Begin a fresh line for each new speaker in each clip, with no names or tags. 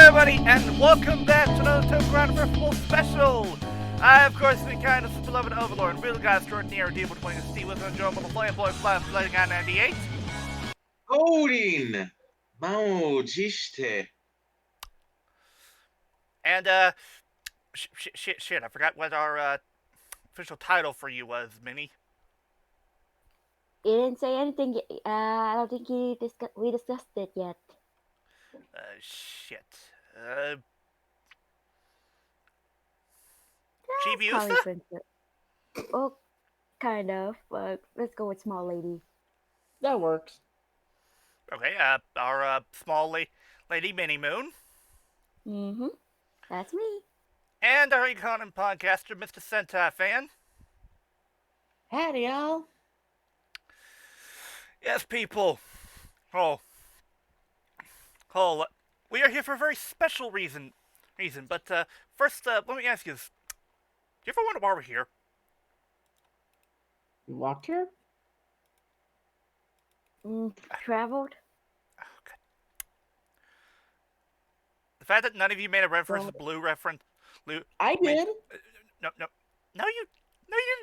everybody, and welcome back to another Toku Riffables special! I, of course, the kind of beloved Overlord, real guy extraordinaire, DLBot playing Steve with enjoyable playing boy, playing on 98.
Odin! Maojiste.
And, shit, I forgot what our, official title for you was, Minnie.
You didn't say anything. I don't think we discussed it yet.
Shit.
Probably
Chibiusa?
princess. Oh, kind of. But let's go with small lady.
That works.
Okay, our, small lady Minimoon.
Mm-hmm. That's me.
And our econ and podcaster, Mr. Sentai Fan.
Howdy, y'all.
Yes, people. We are here for a very special reason. But first, let me ask you this: do you ever wonder why we're here?
You walked here?
Traveled.
Oh, God. The fact that none of you made a reference to Blue reference.
I did.
No, you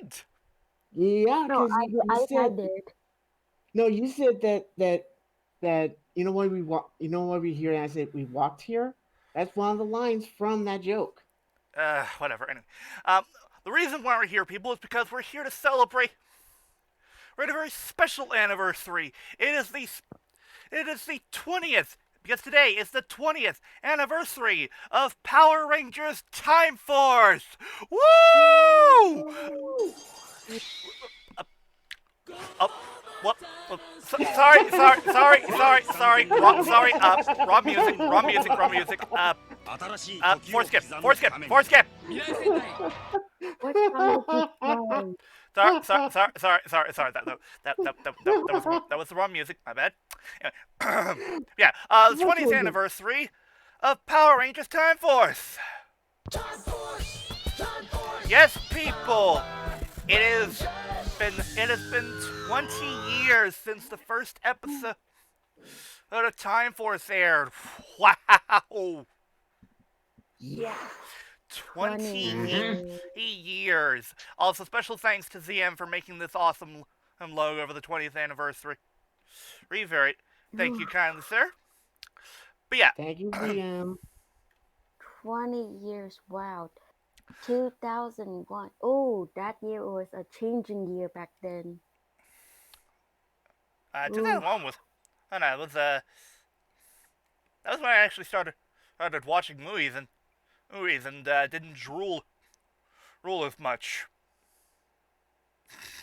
didn't.
Yeah,
No,
because
I
said
did.
no. You said that you know why we walk. You know why we're here? And I said we walked here. That's one of the lines from that joke.
Whatever. Anyway, the reason why we're here, people, is because we're here to celebrate. We're at a very special anniversary. It is the 20th, because today is the 20th anniversary of Power Rangers Time Force. Woo! What? Sorry. Wrong music. Force skip.
What's wrong with
Sorry. That was the wrong music. My bad. Yeah. The 20th anniversary of Power Rangers Time Force. Yes, people. It has been 20 years since the first episode of Time Force aired. Wow.
Yeah.
20 years. Also, special thanks to ZM for making this awesome logo for the 20th anniversary. Revert. Thank you kindly, sir. But yeah.
Thank you, ZM.
20 years. Wow. 2001. Oh, that year was a changing year back then.
2001 was. Oh no, it was that was when I actually started watching movies and didn't drool as much.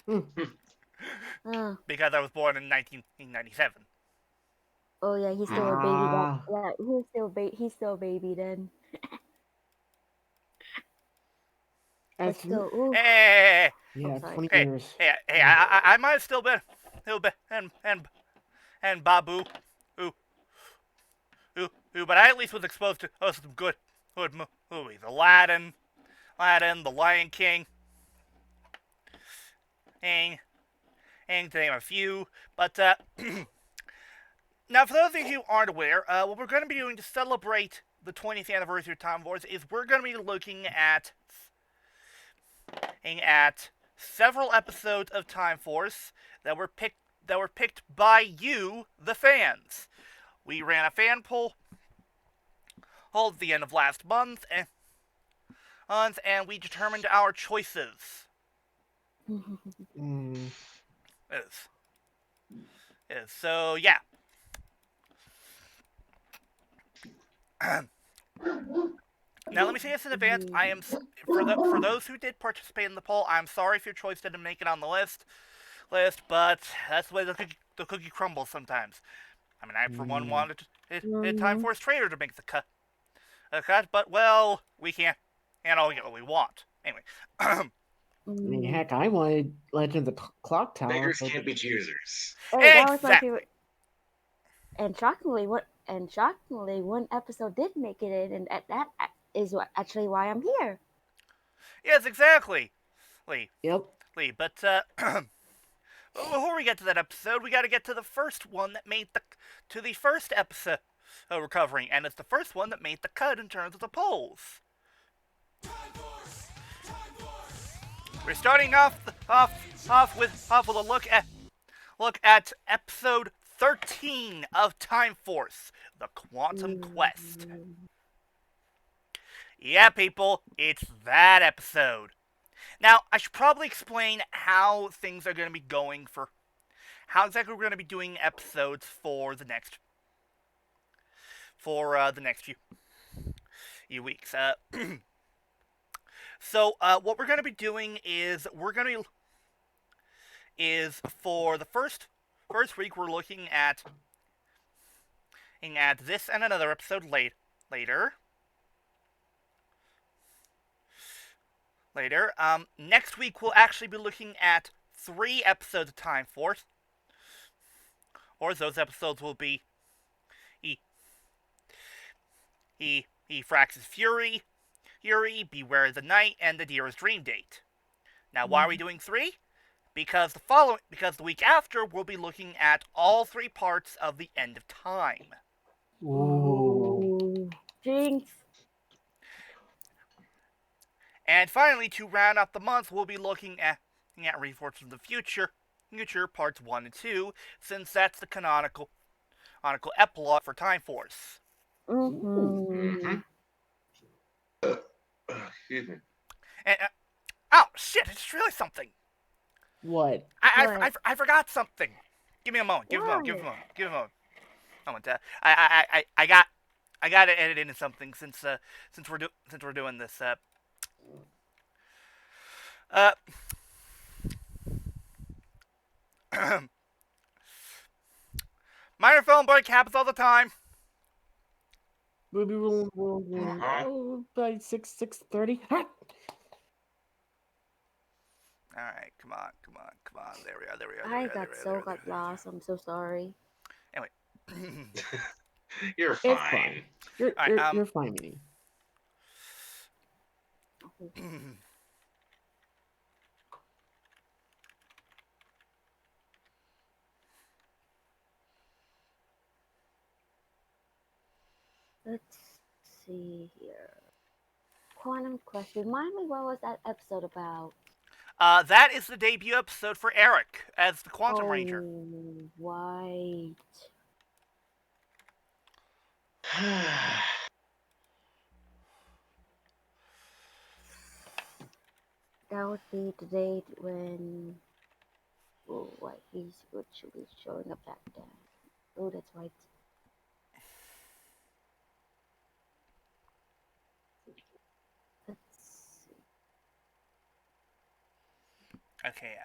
Because I was born in 1997.
Oh yeah, he's still a baby. Yeah, he's still a baby then.
That's
still,
Hey.
Yeah, 20
hey,
years.
Hey, I might have still been and Babu, but I at least was exposed to some good movies. Aladdin, The Lion King, and to name a few. But now, for those of you who aren't aware, what we're going to be doing to celebrate the 20th anniversary of Time Force is we're going to be looking at several episodes of Time Force that were picked by you, the fans. We ran a fan poll at the end of last month, and we determined our choices. So yeah. Now let me say this in advance. I am for those who did participate in the poll. I'm sorry if your choice didn't make it on the list, but that's the way the cookie crumbles sometimes. I mean, I for one wanted Time Force Trader to make the cut, but well, we can't all get what we want. Anyway.
I mean, heck, I wanted Legend of the Clock Tower.
Beggars can't be choosers.
That was my favorite. And shockingly, one episode did make it in, and that is actually why I'm here.
Yes, exactly.
Yep.
But before we get to that episode, we got to get to the first one that made the first episode recovering, and it's the first one that made the cut in terms of the polls. We're starting off with a look at episode 13 of Time Force, The Quantum Quest. Yeah, people, it's that episode. Now, I should probably explain how things are going to be going for how exactly we're going to be doing episodes for the next few weeks. So, what we're going to be doing is for the first week we're looking at this and another episode later. Next week we'll actually be looking at 3 episodes of Time Force, or those episodes will be Frax's Fury, Beware the Night, and the Dearest Dream Date. Now, why are we doing 3? Because the week after we'll be looking at all 3 parts of the End of Time.
Ooh.
Jinx.
And finally, to round out the month, we'll be looking at Reforged from the Future parts 1 and 2, since that's the canonical epilogue for Time Force.
Excuse me.
And oh shit! I just realized something.
What?
I forgot something. Give me a moment. Give me a moment. I got to edit into something since we're doing this. Minor film break happens all the time.
Movie room by 6:30.
All right, come on. There we are.
I got lost. I'm so sorry.
Anyway,
You're
It's
fine.
fine. You're fine, Minnie.
Let's see here. Quantum Quest. Remind me, what was that episode about?
that is the debut episode for Eric as the Quantum Ranger.
Right. That would be the date when. Oh, what should be showing up back then? Oh, that's right. Let's see.
Okay.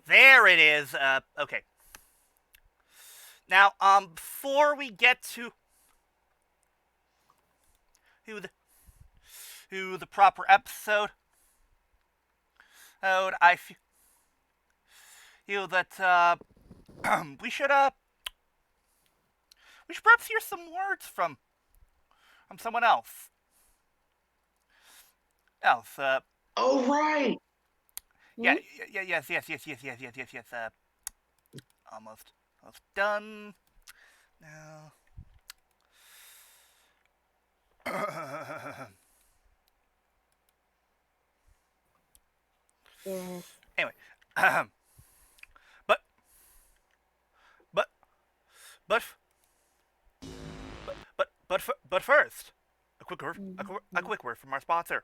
There it is. Okay. Now, before we get to the proper episode, I feel that we should perhaps hear some words from someone else.
Oh, right.
Yes. Almost done. Now.
Yes.
Anyway, but first, a quick word from our sponsor.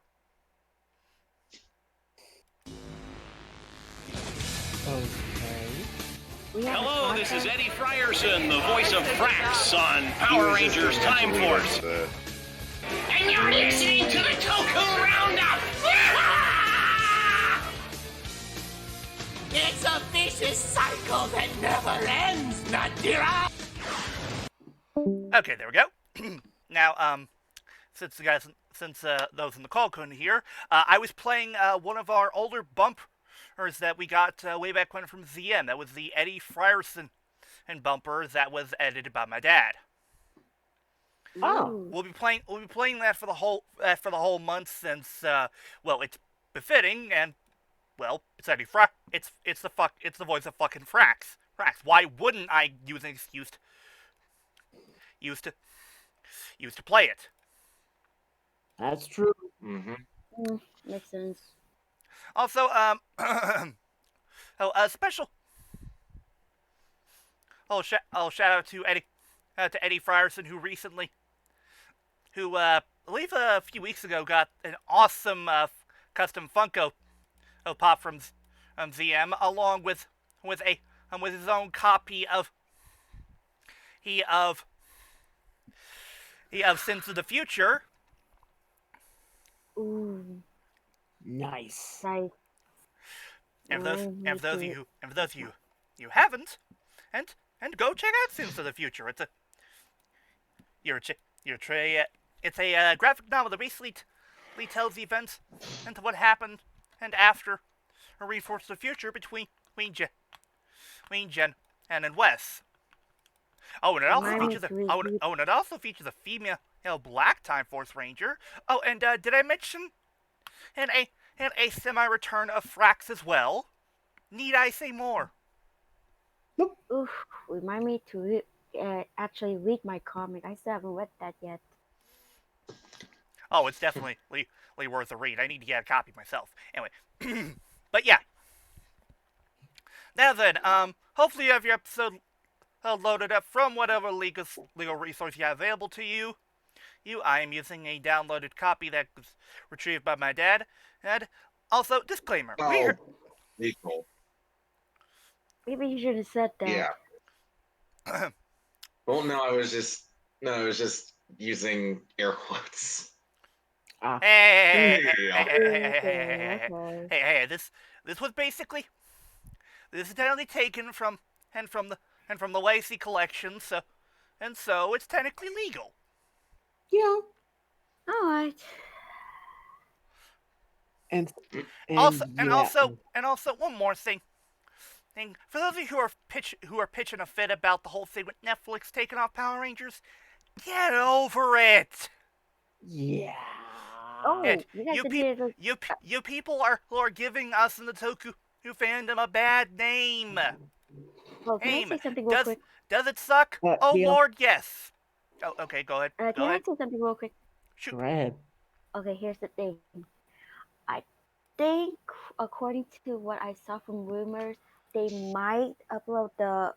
Okay.
Hello, this is Eddie Frierson, the voice of Frax on Power Rangers Time Force. And you're listening to the Toku Roundup! It's a vicious cycle that never ends, Nadira!
Okay, there we go. Now, since those in the call couldn't hear, I was playing one of our older bumpers that we got way back when from ZM. That was the Eddie Frierson and bumper that was edited by my dad.
Oh.
We'll be playing that for the whole month since it's befitting and it's Eddie it's the voice of fucking Frax, Frax. Why wouldn't I use an excuse to play it?
That's true.
Makes sense.
Also, a special shout out to Eddie Frierson, who I believe a few weeks ago got an awesome custom Funko pop from ZM, along with his own copy of Sins of the Future.
Ooh,
Nice.
nice.
And for those of you who haven't, and go check out Sins of the Future. It's a graphic novel that basically tells the events and what happened and after a Reforged the Future between Jen and Wes. Oh, and it also features a female Black Time Force Ranger. Oh, and did I mention a semi-return of Frax as well? Need I say more?
Oof, remind me to actually read my comic. I still haven't read that yet.
Oh, it's definitely worth a read. I need to get a copy myself. Anyway, but yeah. Now then, hopefully you have your episode loaded up from whatever legal resource you have available to you. I am using a downloaded copy that was retrieved by my dad. And also, disclaimer.
Legal.
Maybe you should have said that.
Yeah. Well, no, I was just using air quotes.
Hey,
Okay.
this was basically, this is technically taken from the Lacey collection, so it's technically legal.
Yeah.
All right.
And
Also,
yeah.
one more thing. For those of you who are pitching a fit about the whole thing with Netflix taking off Power Rangers, get over it.
Yeah.
Oh,
It,
you guys
you,
can
pe-
hear the
you people are giving us in the Toku fandom a bad name.
Oh, can I
Name.
say something real quick?
Does it suck?
What,
Oh
Neil?
Lord, yes. Oh, okay, go ahead.
Can I say something real quick?
Shoot.
Go ahead.
Okay, here's the thing. I think, according to what I saw from rumors, they might upload the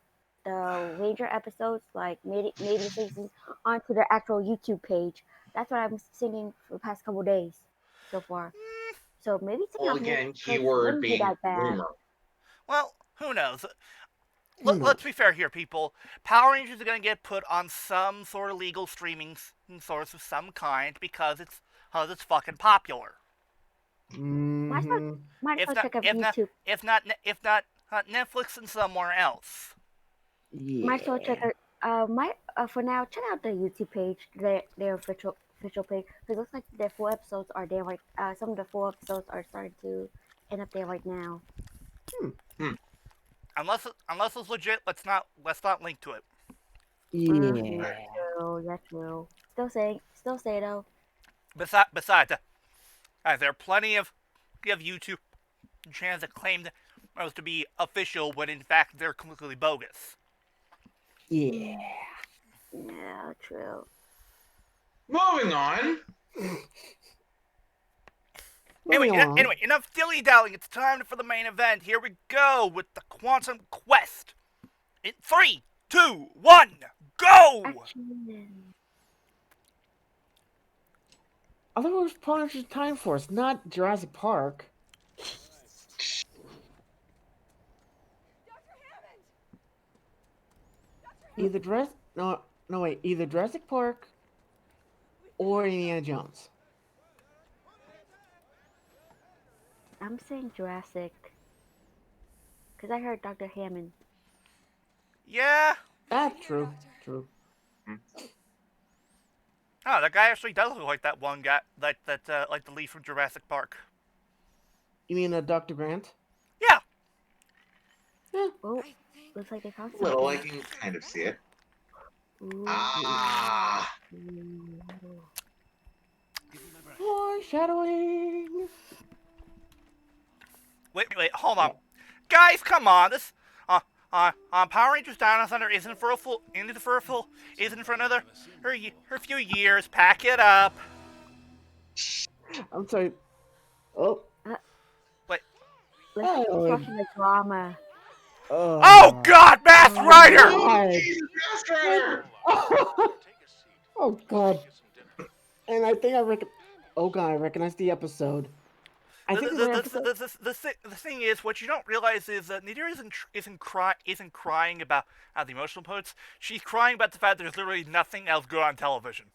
Ranger episodes, like maybe the seasons, onto their actual YouTube page. That's what I'm seeing for the past couple days so far. So maybe it's
Well,
not
again,
it
keyword
wouldn't be
being
that bad.
rumor.
Well, who knows?
Who knows?
Let's be fair here, people. Power Rangers are going to get put on some sort of legal streaming source of some kind because it's fucking popular.
Might as
Mhm.
well check out YouTube.
If not Netflix and somewhere else.
Yeah.
Might as well check out. For now, check out the YouTube page, their official page. Because it looks like their full episodes are there. Right, some of the full episodes are starting to end up there right now.
Unless it's legit, let's not link to it.
Yeah.
That's true. Still say though.
Besides, there are plenty of YouTube channels that claim those to be official when in fact they're completely bogus.
Yeah.
Yeah, true.
Moving on.
Anyway, enough dilly-dallying. It's time for the main event. Here we go with the Quantum Quest. In 3, 2, 1, go!
Action.
I thought it was Power Rangers Time Force, not Jurassic Park. Either Jurassic Park or Indiana Jones.
I'm saying Jurassic. Because I heard Dr. Hammond.
Yeah.
That's true. True.
Oh, that guy actually does look like that one guy, like the lead from Jurassic Park.
You mean Dr. Grant?
Yeah.
Oh, looks like they found something.
Well, I can kind of see it.
Ooh.
Ah.
Ooh.
Foreshadowing.
Wait, hold on. Guys, come on. Power Rangers Down Under isn't for another her few years. Pack it up.
I'm sorry. Oh.
Wait.
Let's keep
Oh.
talking the drama.
Oh God, Masked Rider!
God.
Jesus, Master Rider!
Oh God. And I think oh God, I recognize the episode. I think
The thing is, what you don't realize is that Nadir isn't crying about the emotional parts. She's crying about the fact there's literally nothing else good on television.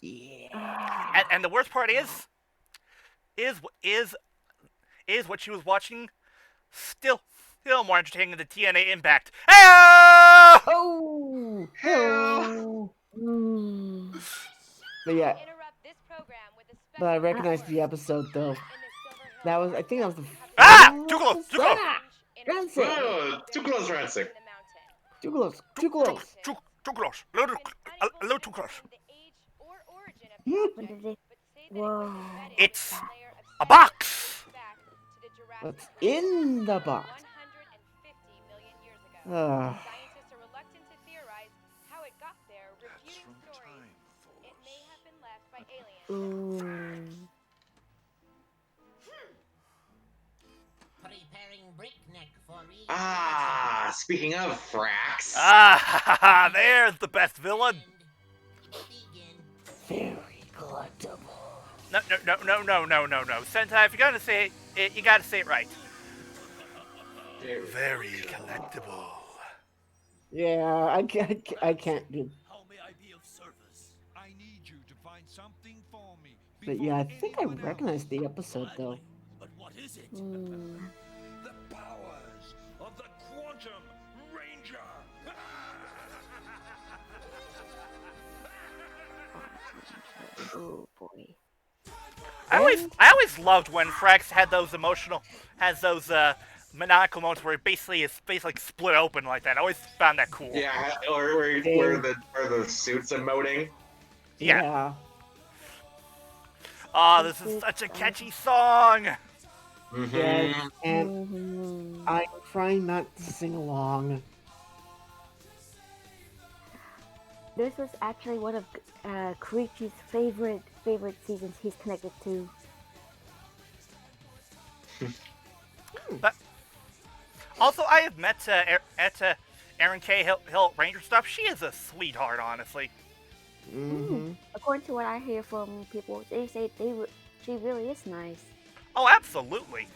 Yeah.
And the worst part is what she was watching still more entertaining than the TNA Impact. Hey!
Oh.
Hell.
But yeah. But I recognize the episode though. I think that was the.
Too close! Too close!
Rancid.
Oh, too close, Rancid.
Too close. Too close.
Too close! A little too close.
Whoa.
It's a box.
What's in the box?
Scientists are reluctant to theorize how it got there, repeating stories. It may have been left by aliens.
Preparing breakneck for
Ah, speaking of Frax.
There's the best villain.
Very collectible.
No. Sentai, if you're gonna say it, you gotta say it right. Very collectible.
Yeah, I can't do.
How may I be of service? I need you to find something for me.
But yeah, I think I recognize the episode though.
But what is it? The powers of the Quantum Ranger.
Oh boy.
I always loved when Frax had those maniacal moments where his face like split open like that. I always found that cool.
Yeah, or where the suit's emoting.
Yeah. Oh, this is such a catchy song.
Yes, and I'm trying not to sing along.
This was actually one of Koichi's favorite seasons he's connected to.
But also, I have met Erin K. Hill Ranger stuff. She is a sweetheart, honestly.
According to what I hear from people, they say she really is nice.
Oh, absolutely.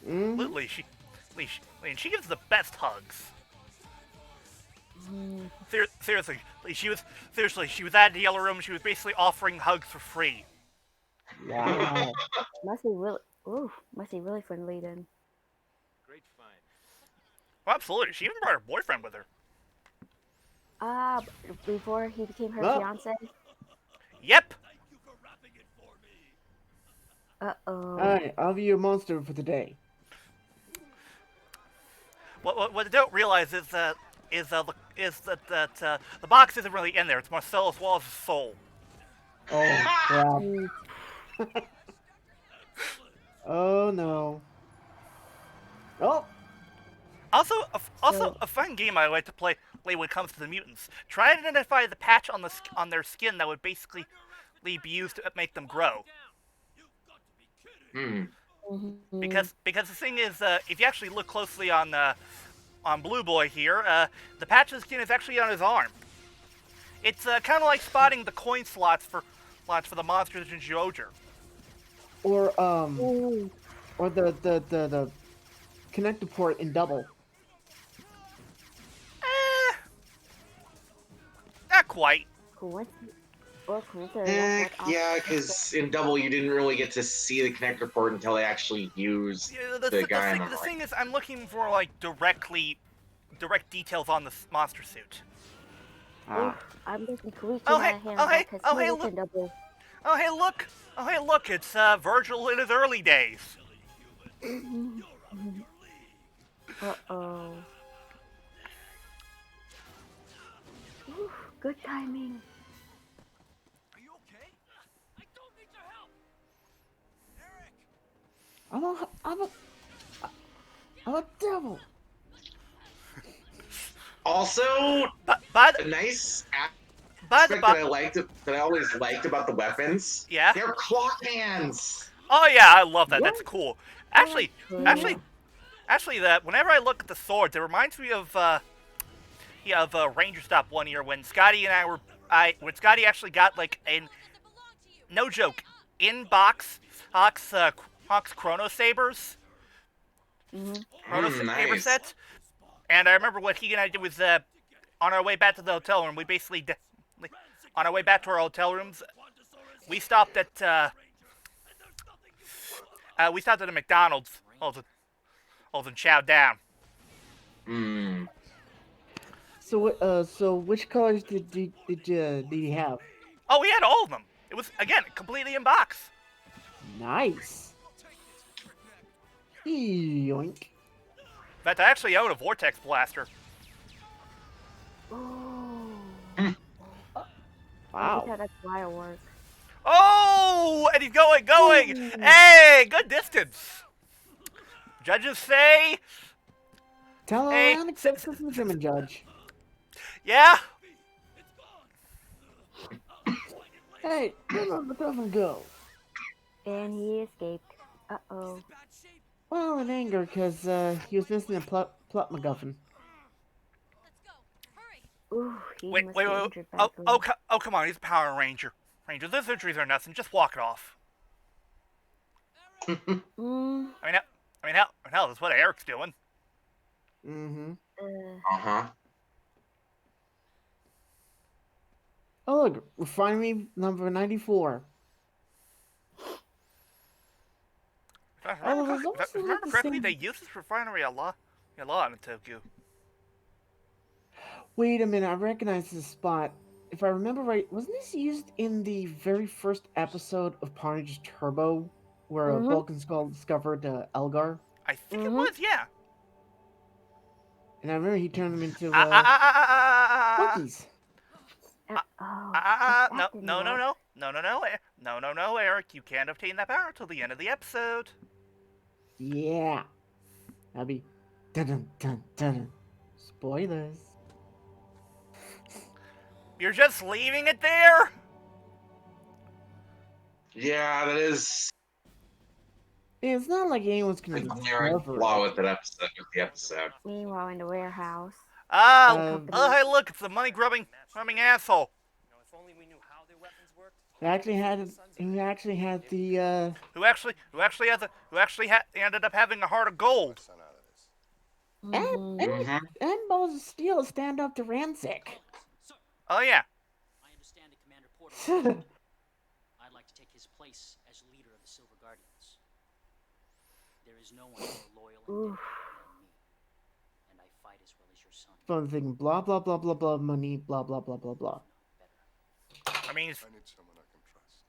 Absolutely, she gives the best hugs. Seriously, she was at the Yellow Room. She was basically offering hugs for free.
Wow.
Must be really friendly then.
Great find.
Oh, absolutely, she even brought her boyfriend with her.
Before he became her fiance.
Yep.
Uh-oh.
Alright, I'll be your monster for today.
What they don't realize is that the box isn't really in there. It's Marcelo's Wallace's soul.
Oh, crap. Oh, no. Oh!
Also, a fun game I like to play when it comes to the mutants. Try to identify the patch on their skin that would basically be used to make them grow. Because the thing is, if you actually look closely on Blue Boy here, the patch of the skin is actually on his arm. It's kind of like spotting the coin slots for the monsters in Jojer.
Or the connector port in Double.
Not quite.
Yeah, because in Double you didn't really get to see the connector port until they actually used the guy on the right.
The thing is, I'm looking for like direct details on the monster suit.
I'm looking Koichi
Oh hey, look! It's Vergil in his early days.
Uh-oh. Good timing.
Are you okay? I don't need your help. Eric.
I'm a devil.
Also,
But
a nice
by the
aspect that I always liked about the weapons.
yeah.
They're claw hands.
Oh yeah, I love that.
What?
That's cool.
Oh,
Actually,
cool.
that whenever I look at the swords, it reminds me of Ranger Stop one year when Scotty and when Scotty actually got like no joke in-box Hawks Chrono Sabers. Chrono Saber
Nice.
set. And I remember what he and I did was on our way back to the hotel room. We basically on our way back to our hotel rooms, we stopped at a McDonald's. And chowed down.
Hmm.
So which colors did you have?
Oh, we had all of them. It was again completely in box.
Nice. Yoink.
In fact, I actually own a Vortex Blaster.
Oh.
Wow.
Because that's fireworks.
Oh, and he's going. Hey, good distance. Judges say,
Tell
Hey,
her unacceptable German judge.
yeah.
Hey, let the girlfriend go.
And he escaped. Uh-oh.
Well, in anger, because he was missing a plot MacGuffin.
Ooh, he
Wait.
must be injured
Oh,
badly.
come on. He's a Power Ranger. Those injuries are nothing. Just walk it off.
Mm,
I mean, hell, that's what Eric's doing.
Mm-hmm.
Uh-huh.
Oh, look, refinery number 94.
If I
Oh,
remember,
there's almost
if I remember
the
correctly,
same-
they use this refinery a lot in Toku.
Wait a minute, I recognize this spot. If I remember right, wasn't this used in the very first episode of Power Rangers Turbo, where Bulk and Skull discovered Elgar?
I think it was, yeah.
And I remember he turned them into monkeys.
No, Eric, you can't obtain that power until the end of the episode.
Yeah. That'll be dun dun dun. Spoilers.
You're just leaving it there?
Yeah, that is
It's not like anyone's
a
gonna
glaring
discover
flaw
it.
with the episode.
Meanwhile, in the warehouse.
Oh, hey, look, it's the money-grubbing asshole.
He actually had the
Who actually ended up having a heart of gold.
and balls of steel stand up to Rancic.
Oh, yeah.
I understand that Commander Porter. I'd like to take his place as leader of the Silver Guardians. There is no one more loyal and dedicated than me, and I fight as well as your son.
Fun thing, blah blah blah blah blah money, blah blah blah blah blah.
I mean,
I need someone I can trust.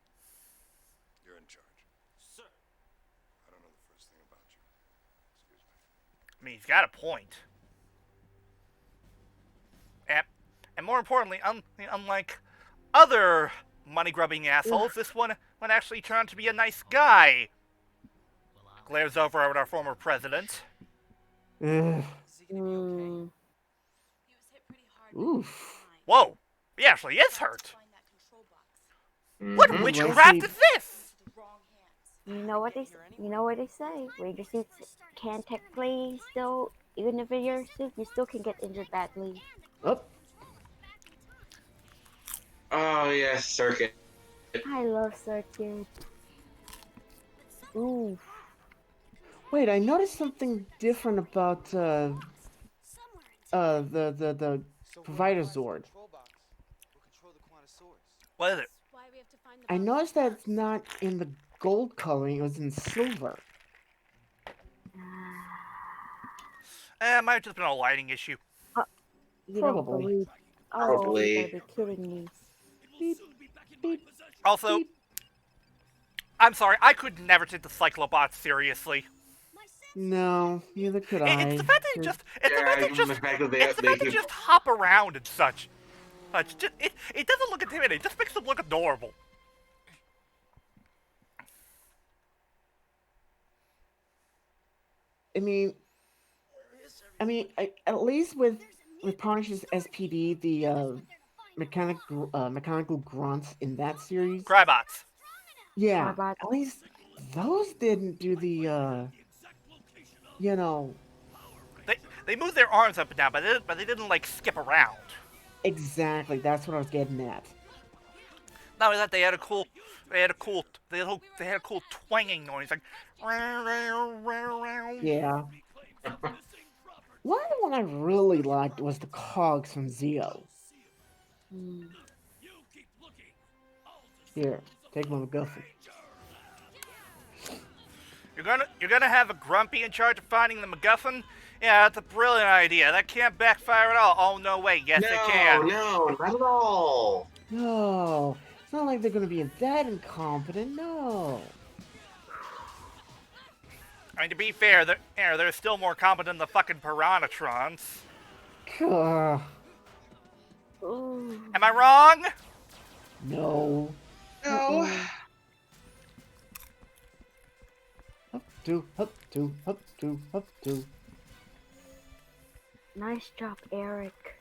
You're in charge.
Sir.
I don't know the first thing about you. Excuse me.
he's got a point. And more importantly, unlike other money-grubbing assholes, this one actually turned out to be a nice guy. Glares over at our former president.
Ugh.
Mm.
Oof.
Whoa, he actually is hurt.
Mhm.
What witchcraft is this?
You know what they say. Ranger suits can technically still, even if you're a suit, you still can get injured badly.
Oh,
Oh yes, circuit.
I love Circuit. Ooh.
wait, I noticed something different about the provider Zord.
What is it?
I noticed that it's not in the gold coloring; it was in silver.
It might have just been a lighting issue.
You don't
Probably.
believe. Oh,
Probably.
you gotta be kidding me.
Beep, beep.
Also, I'm sorry, I could never take the Cyclobots seriously.
No, neither could I.
It's the fact that they
keep-
just hop around and such. It doesn't look intimidating. It just makes them look adorable.
I mean, at least with with Punish's SPD, the mechanical grunts in that series.
Crybots.
Yeah,
Crybots.
at least those didn't do the you know,
They moved their arms up and down, but they didn't like skip around.
exactly. That's what I was getting at.
Not only that, they had a cool twanging noise, like.
Yeah. One I really liked was the cogs from Zeo.
Mm.
Here, take my MacGuffin.
You're gonna have a grumpy in charge of finding the MacGuffin? Yeah, that's a brilliant idea. That can't backfire at all. Oh no, wait, yes it can.
No, not at all.
No, it's not like they're gonna be that incompetent. No.
I mean, to be fair, they're still more competent than the fucking Piranatrons.
Ugh.
Ooh.
Am I wrong?
No.
No.
Up two, up two, up two, up two.
Nice job, Eric.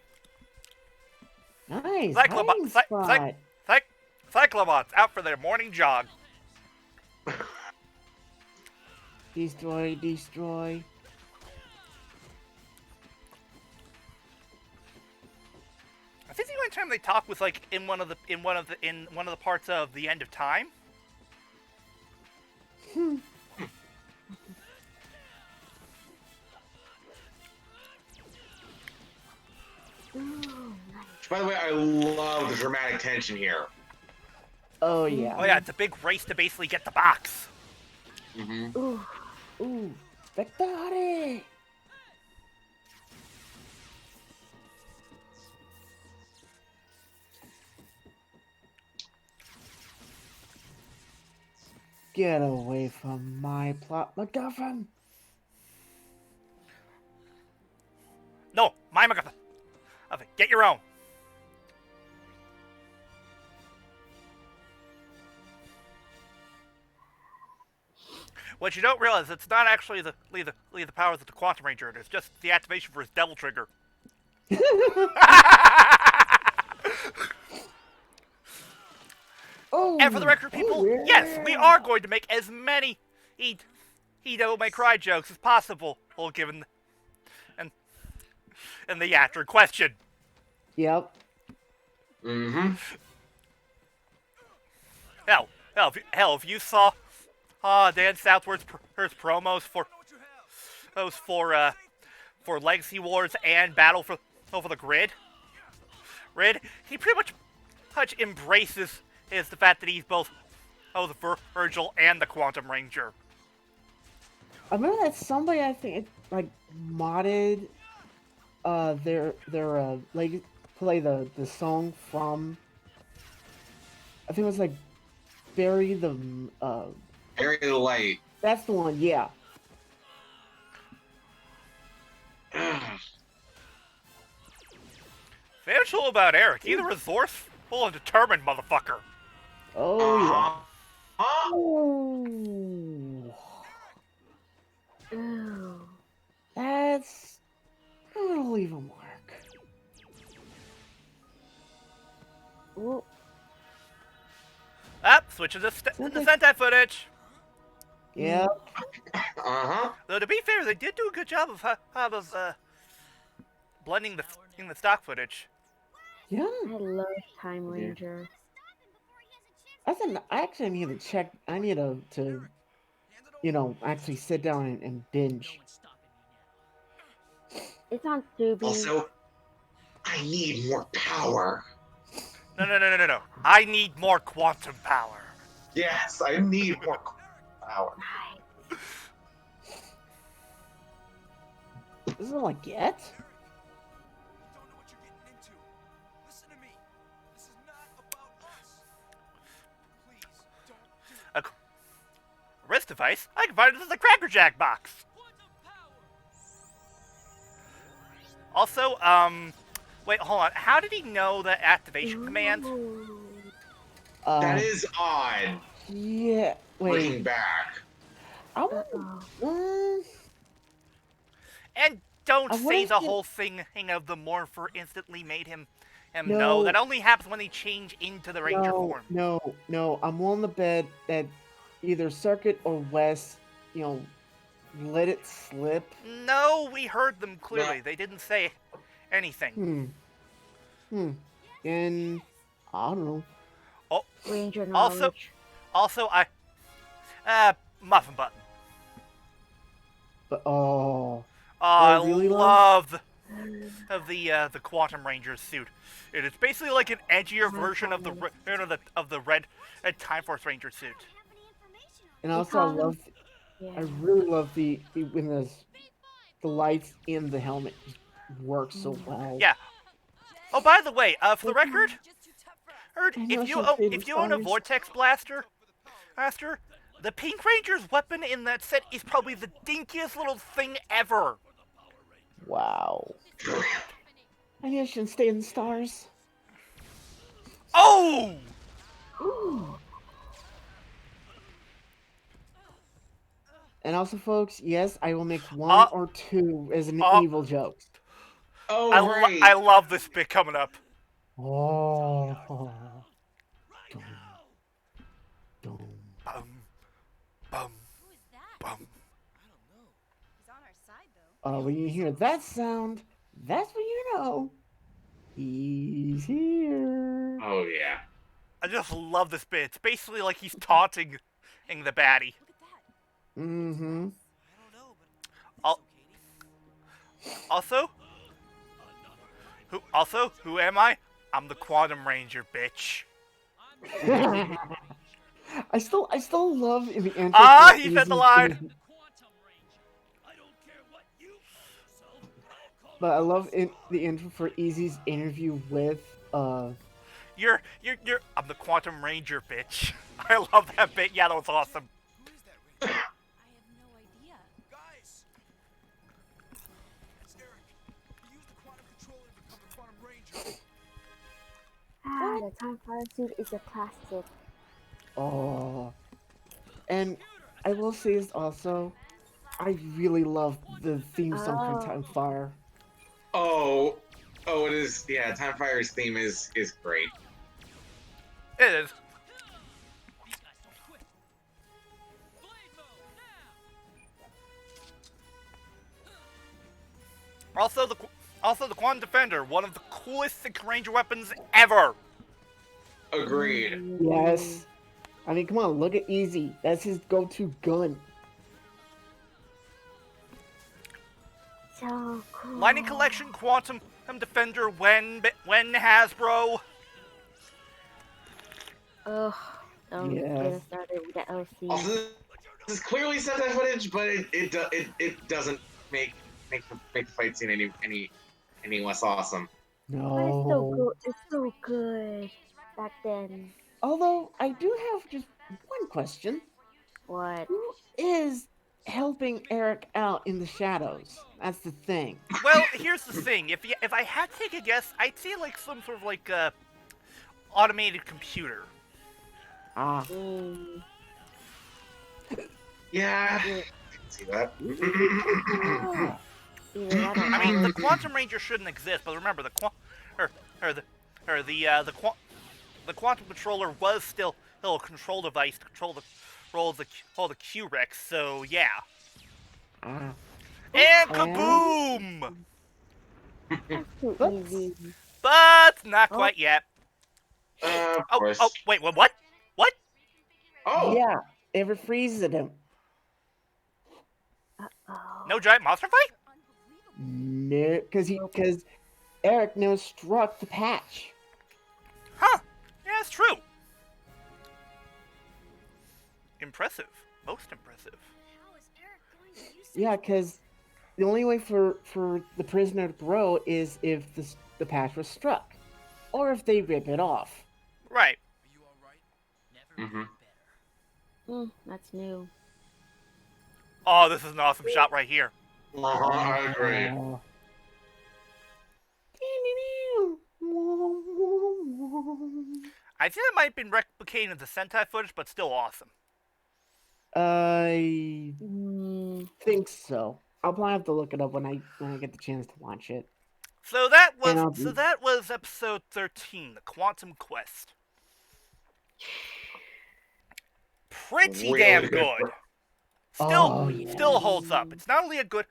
Nice.
Cyclobot,
hiding spot.
Cyclobots out for their morning jog.
Destroy, destroy.
I think the only time they talk was like in one of the parts of the End of Time.
By the way, I love the dramatic tension here.
Oh yeah.
Oh yeah, it's a big race to basically get the box.
Mm-hmm.
Ooh.
Ooh, spectate. Get away from my plot, MacGuffin.
No, my MacGuffin. Okay, get your own. What you don't realize, it's not actually the powers of the Quantum Ranger. It's just the activation for his Devil Trigger.
Oh,
And for the record, people,
yeah.
yes, we are going to make as many He Devil May Cry jokes as possible, well, given and the after question.
Yep.
Mm-hmm.
Hell, if you saw Dan Southworth's promos for Legacy Wars and Battle for the Grid, he pretty much embraces the fact that he's both the Vergil and the Quantum Ranger.
I remember that somebody, I think, like modded their like play the song from, I think it was like Bury the
Bury the Light.
that's the one, yeah.
Fancial about Eric, he's a resourceful and determined motherfucker.
Oh yeah.
Huh?
Ooh.
Ooh.
That's gonna leave a mark.
Ooh.
Switching to the Sentai footage.
Yeah.
Uh-huh.
Though to be fair, they did do a good job of blending the stock footage.
Yeah.
I love Time Ranger.
I actually need to check. I need to actually sit down and binge.
It's on Tubi.
Also, I need more power.
No. I need more quantum power.
Yes, I need more power.
This is all I get?
A wrist device? I can find it in the Cracker Jack box. Also, wait, hold on. How did he know the activation command?
That is odd.
Yeah.
Looking
Wait.
back.
Uh-oh.
And Don't
I
say
wouldn't
the
say-
whole thing of the morpher instantly made him know.
No.
That only happens when they change into the ranger form.
No. I'm willing to bet that either Circuit or West, let it slip.
No, we heard them clearly.
No.
They didn't say anything.
And I don't know.
Oh,
Ranger
also,
knowledge.
Muffin Button.
But oh,
I
really,
love the Quantum Ranger suit. It is basically like an edgier version of the red Time Force Ranger suit.
and also
Yeah.
I really love the when the lights in the helmet just work so well.
Yeah. Oh, by the way, for the record,
I know
if you
some favorite
if you own a
stars.
Vortex Blaster, the Pink Ranger's weapon in that set is probably the dinkiest little thing ever.
Wow. I shouldn't stay in the stars.
Oh!
And also, folks, yes, I will make one or two as an evil joke.
Oh, right.
I love this bit coming up.
Oh. Dum.
Bum, bum, bum.
When you hear that sound, that's when you know he's here.
Oh, yeah.
I just love this bit. It's basically like he's taunting the baddie.
Mm-hmm.
Who am I? I'm the Quantum Ranger, bitch.
I still love in the intro.
He said the line.
But I love the intro for Easy's interview with
You're I'm the Quantum Ranger, bitch. I love that bit. Yeah, that was awesome.
I have no idea.
Guys! It's Eric. He used the quantum controller to become the Quantum Ranger.
The Time Fire suit is a classic.
Oh. And I will say this also, I really love the theme song for Time Fire.
Oh, it is. Yeah, Time Fire's theme is great.
It is. Also the Quantum Defender, one of the coolest Six Ranger weapons ever.
Agreed.
Yes. I mean, come on, look at Easy. That's his go-to gun.
So cool.
Lightning Collection Quantum Defender when Hasbro.
Ugh. Don't get
Yes.
us started with the LC.
Also, this is clearly Sentai footage, but it doesn't make the fight scene any less awesome.
But it's so
No.
good. It's so good back then.
Although, I do have just one question.
What?
Who is helping Eric out in the shadows? That's the thing.
Well, here's the thing. If I had to take a guess, I'd say like some sort of like automated computer.
Ah.
Yeah, I can see that.
I mean, the Quantum Ranger shouldn't exist, but remember the Quantum Controller was still a control device to control the Q-Rex. So yeah.
Ah.
And kaboom!
That's too easy.
But not quite yet.
Of course.
Oh, wait, what? What?
Oh,
Yeah, it refreezes him.
Uh-oh.
No giant monster fight?
No, because Eric now struck the patch.
Huh? Yeah, that's true. Impressive. Most impressive.
How is Eric going to use
Yeah, because the only way for the prisoner to grow is if the patch was struck, or if they rip it off.
Right.
Are you alright?
Never
Mhm.
been better.
That's new.
Oh, this is an awesome shot right here.
I agree.
Oh.
I think it might have been replicated in the Sentai footage, but still awesome.
I
Mm,
think so. I'll probably have to look it up when I get the chance to watch it.
So that
And
was episode 13, the Quantum Quest. Pretty
Really
damn
good.
good.
Oh,
Still
yes.
holds up. It's not only a good.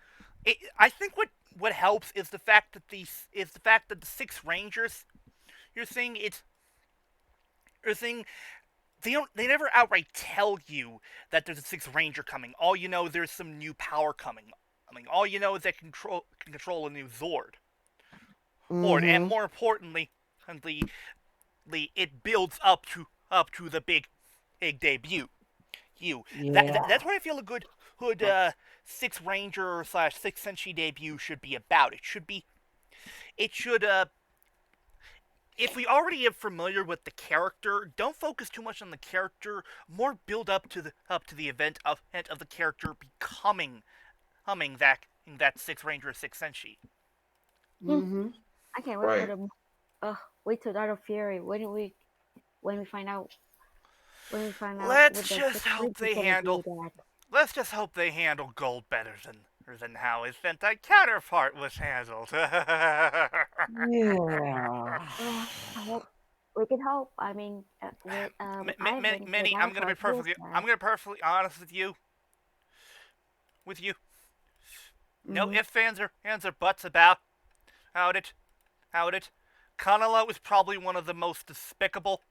I think what helps is the fact that the 6 Rangers you're seeing they never outright tell you that there's a 6th Ranger coming. All you know, there's some new power coming. I mean, all you know is they can control a new Zord. And more importantly, it builds up to the big debut. That's what I feel a good 6th Ranger / 6th Century debut should be about. It should if we already are familiar with the character, don't focus too much on the character. More build up to the event of the character becoming that 6th Ranger or 6th Senshi.
I can't wait for the wait till Dark of Fury when we find out
Let's just hope they handle Gold better than how his Sentai counterpart was handled.
Yeah.
We can hope. I mean,
Minnie, I'm gonna be perfectly honest with you. No ifs, ands, or buts about it. Kanalo is probably one of the most despicable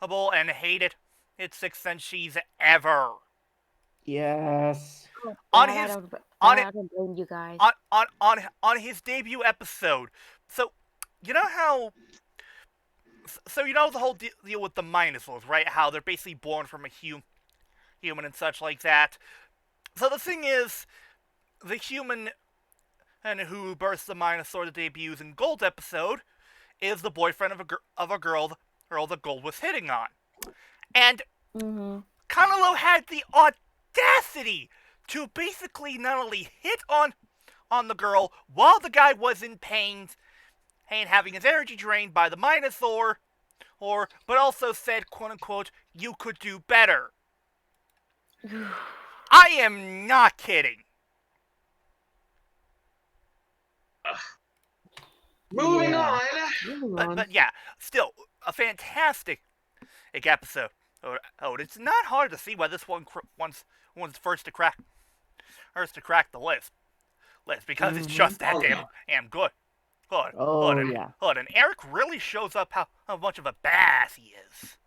and hated 6th Senshis ever.
Yes.
On
blame you guys.
On his debut episode. So you know how. So you know the whole deal with the Minosaurs, right? How they're basically born from a human and such like that. So the thing is, the human and who births the Minosaur that debuts in Gold episode is the boyfriend of a girl that Gold was hitting on. And Kanalo had the audacity to basically not only hit on the girl while the guy was in pain having his energy drained by the Minosaur, but also said, quote unquote, "You could do better." I am not kidding.
Moving on.
But yeah, still a fantastic episode. It's not hard to see why this one's first to crack the list because it's just that damn good. And Eric really shows up how much of a badass he is.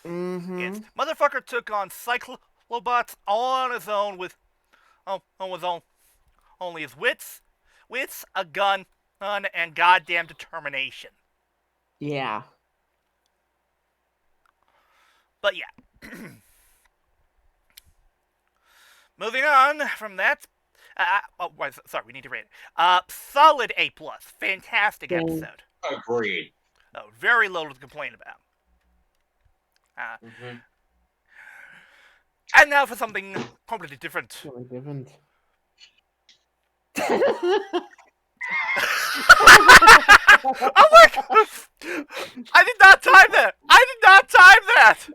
Yes, motherfucker took on Cyclobots on his own with only his wits, a gun, and goddamn determination.
Yeah.
But yeah. Moving on from that. Sorry, we need to rate it. Solid A+. Fantastic episode.
Agreed.
Very little to complain about. And now for something completely different. Oh my god! I did not time that!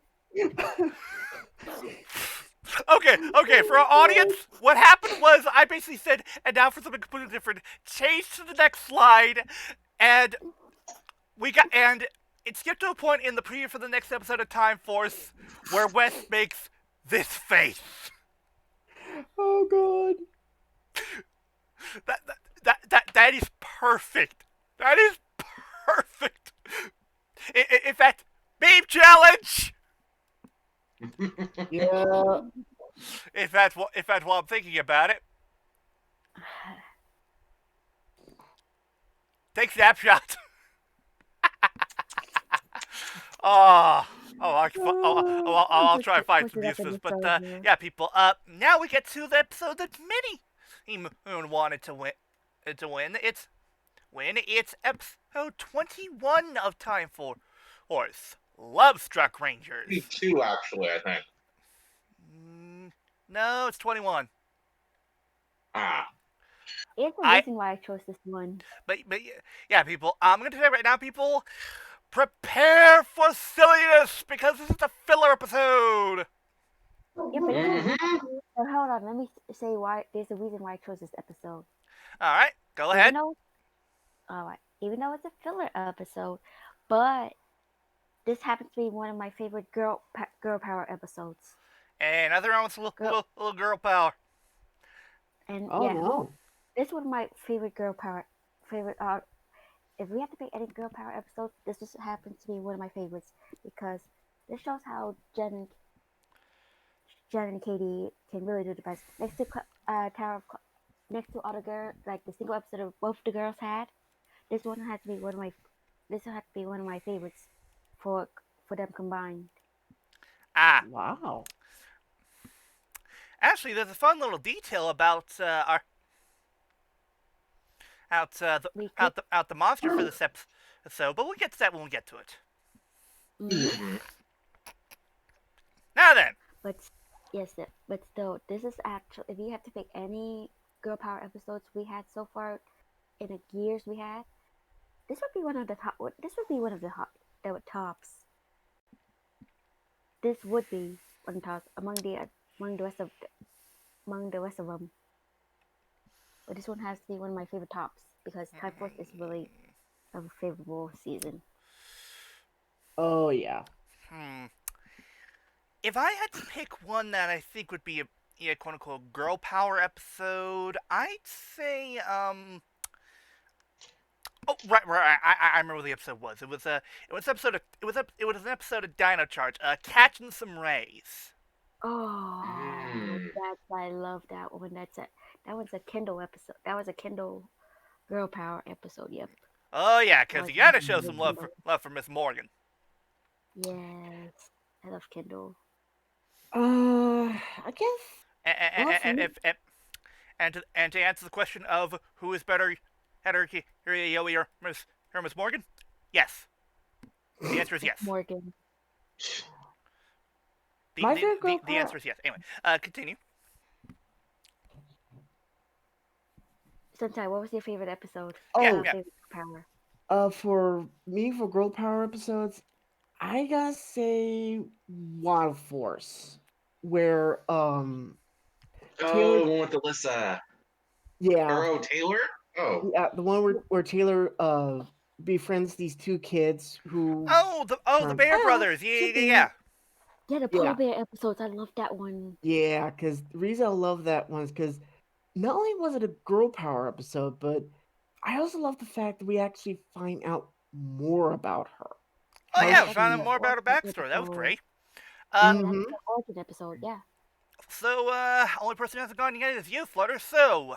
Okay, for our audience, what happened was I basically said, and now for something completely different, change to the next slide, and it skipped to a point in the preview for the next episode of Time Force where Wes makes this face.
Oh god.
That is perfect. That is perfect. In fact, meme challenge.
Yeah.
If that's what I'm thinking about it. Take snapshot. I'll try and find some useless, but yeah, people. Now we get to the episode that Minimoon wanted to win. It's episode 21 of Time Force. Love Struck Rangers.
22, actually, I think.
No, it's 21.
It's the reason why I chose this one.
But yeah, people. I'm gonna tell you right now, people. Prepare for silliness because this is the filler episode.
Yeah, but
Mhm.
hold on. Let me say why. There's a reason why I chose this episode.
All right, go
Even
ahead.
though, all right, even though it's a filler episode, but this happens to be one of my favorite girl power episodes.
And another one with a
Girl,
little girl power.
and
Oh
yeah,
no.
this one of my favorite girl power favorite. If we have to pick any girl power episodes, this just happens to be one of my favorites because this shows how Jen and Katie can really do the best. Next to Tower of next to all the girls, like the single episode of both the girls had, this one has to be one of my favorites for them combined.
Ah,
Wow.
actually, there's a fun little detail about our
We could,
out the monster for this episode, but we'll get to that when we get to it.
mm,
Now then,
but yes, but still, this is actually if you have to pick any girl power episodes we had so far in the years we had, this would be one of the top. This would be one of the tops. This would be one of the tops among the rest of them. But this one has to be one of my favorite tops because Time Force is really a favorable season.
Oh yeah.
If I had to pick one that I think would be a quote unquote girl power episode, I'd say Oh, right. I remember what the episode was. It was an episode of Dino Charge, catching some rays.
Oh,
Mm.
I love that one. That one's a Kindle episode. That was a Kindle girl power episode. Yep.
Oh yeah, because you gotta show some love
Kindle.
for Miss Morgan.
Yes, I love Kindle.
I guess.
And,
Well, for
and,
me,
if, and to answer the question of who is better, Haruki Yoi or Miss Morgan, yes. The answer is yes.
Morgan.
My favorite girl
The
power.
answer is yes. Anyway, continue.
Sentai, what was your favorite episode?
Oh,
Yeah.
Favorite power.
For me, for girl power episodes, I gotta say Wild Force, where
Oh,
Taylor,
the one with Alyssa.
yeah,
Or, Taylor? Oh.
yeah, the one where Taylor befriends these two kids who
The Bear Brothers. Yeah.
Yeah, the polar bear episodes. I love that one.
Yeah, because the reason I love that one is because not only was it a girl power episode, but I also love the fact that we actually find out more about her.
Oh
How
yeah, we
she-
found out more about her backstory. That was great.
Mhm.
That's the origin episode. Yeah.
So, only person who hasn't gone yet is you, Flutter. So,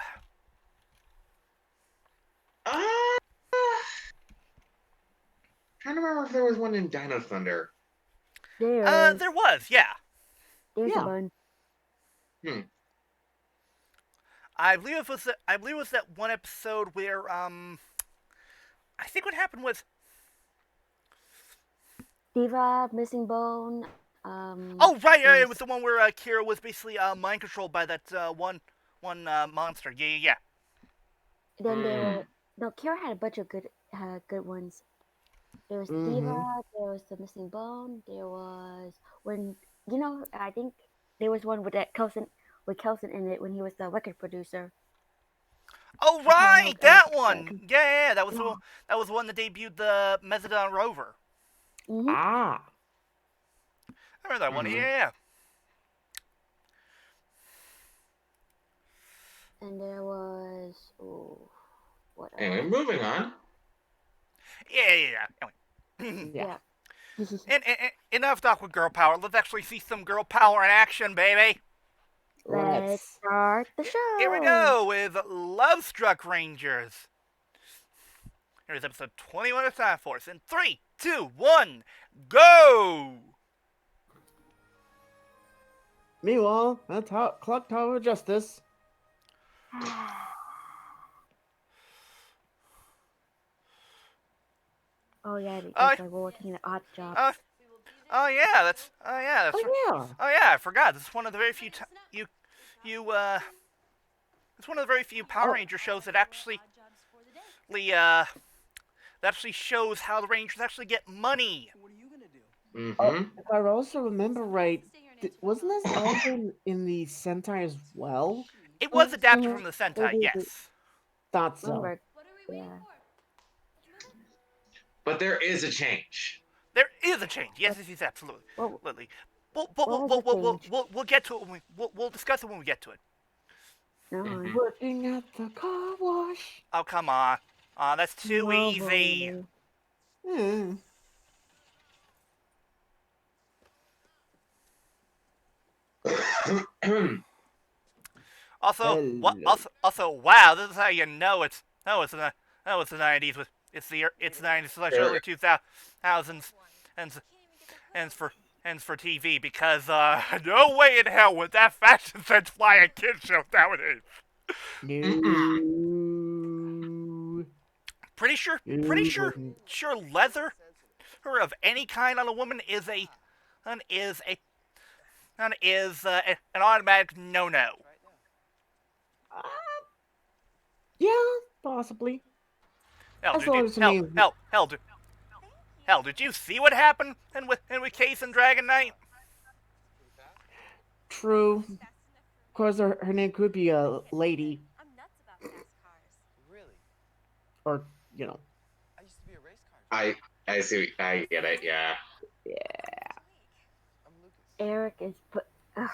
Trying to remember if there was one in Dino Thunder.
there was, yeah.
There's
Yeah.
a one.
I believe it was that one episode where I think what happened was
Diva, Missing Bone.
oh right, it was the one where Kira was basically mind controlled by that one monster. Yeah.
Then there were no. Kira had a bunch of good ones. There was Diva. There was the Missing Bone. There was when I think there was one with Kelson in it when he was the record producer.
Oh right, that one. Yeah. That was the one that debuted the Mezzodon rover.
Mm-hmm.
Ah.
I remember that one. Yeah.
And there was what?
Anyway, moving on.
Yeah. Anyway.
Yeah.
And enough talk with girl power. Let's actually see some girl power in action, baby.
Let's start the show.
Here we go with Love Struck Rangers. Here's episode 21 of Time Force. In 3, 2, 1, go!
Meanwhile, at Clock Tower of Justice.
Oh yeah, because we're working an odd job.
Oh yeah, I forgot. This is one of the very few it's one of the very few Power Ranger shows that actually shows how the Rangers actually get money.
Mm-hmm.
If I also remember right, Wasn't this also in the Sentai as well?
It was adapted
Mhm.
from the Sentai, yes.
Thought so.
Remember? Yeah.
But there is a change.
There is a change. Yes, absolutely.
What,
Lily.
what was the change?
We'll get to it when we'll discuss it when we get to it.
No.
Mhm.
Working at the car wash.
Oh, come on. That's too
No,
easy.
boy.
Hmm.
Also,
Hello.
Also, wow, this is how you know it's it's the 90s with it's 90s slash early 2000s and for TV because no way in hell would that fashion sense fly a kid show nowadays.
No.
Pretty sure leather or of any kind on a woman is an automatic no.
Yeah, possibly.
Hell,
As long as it means
hell, did you see what happened in with Case and Dragon Knight?
true. Of course, her name could be a lady,
I'm nuts about fast cars.
Really?
or you know.
I used to be a race car.
I see. I get it. Yeah.
I'm Lucas.
Eric is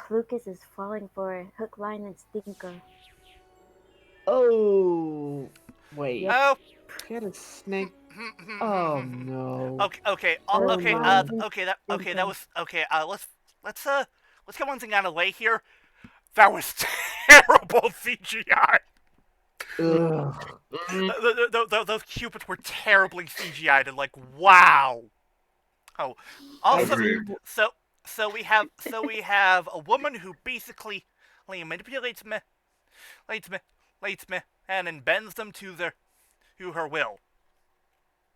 Lucas is falling for hook, line, and stinker.
Oh, wait.
Yep.
Oh.
Get a snake. Oh no.
Okay.
Oh,
Okay.
my.
That was okay. Let's get one thing out of the way here. That was terrible CGI.
Ugh.
Those cupids were terribly CGI'd and like wow. Oh, also
Agreed.
so we have a woman who basically manipulates men and then bends them to her will.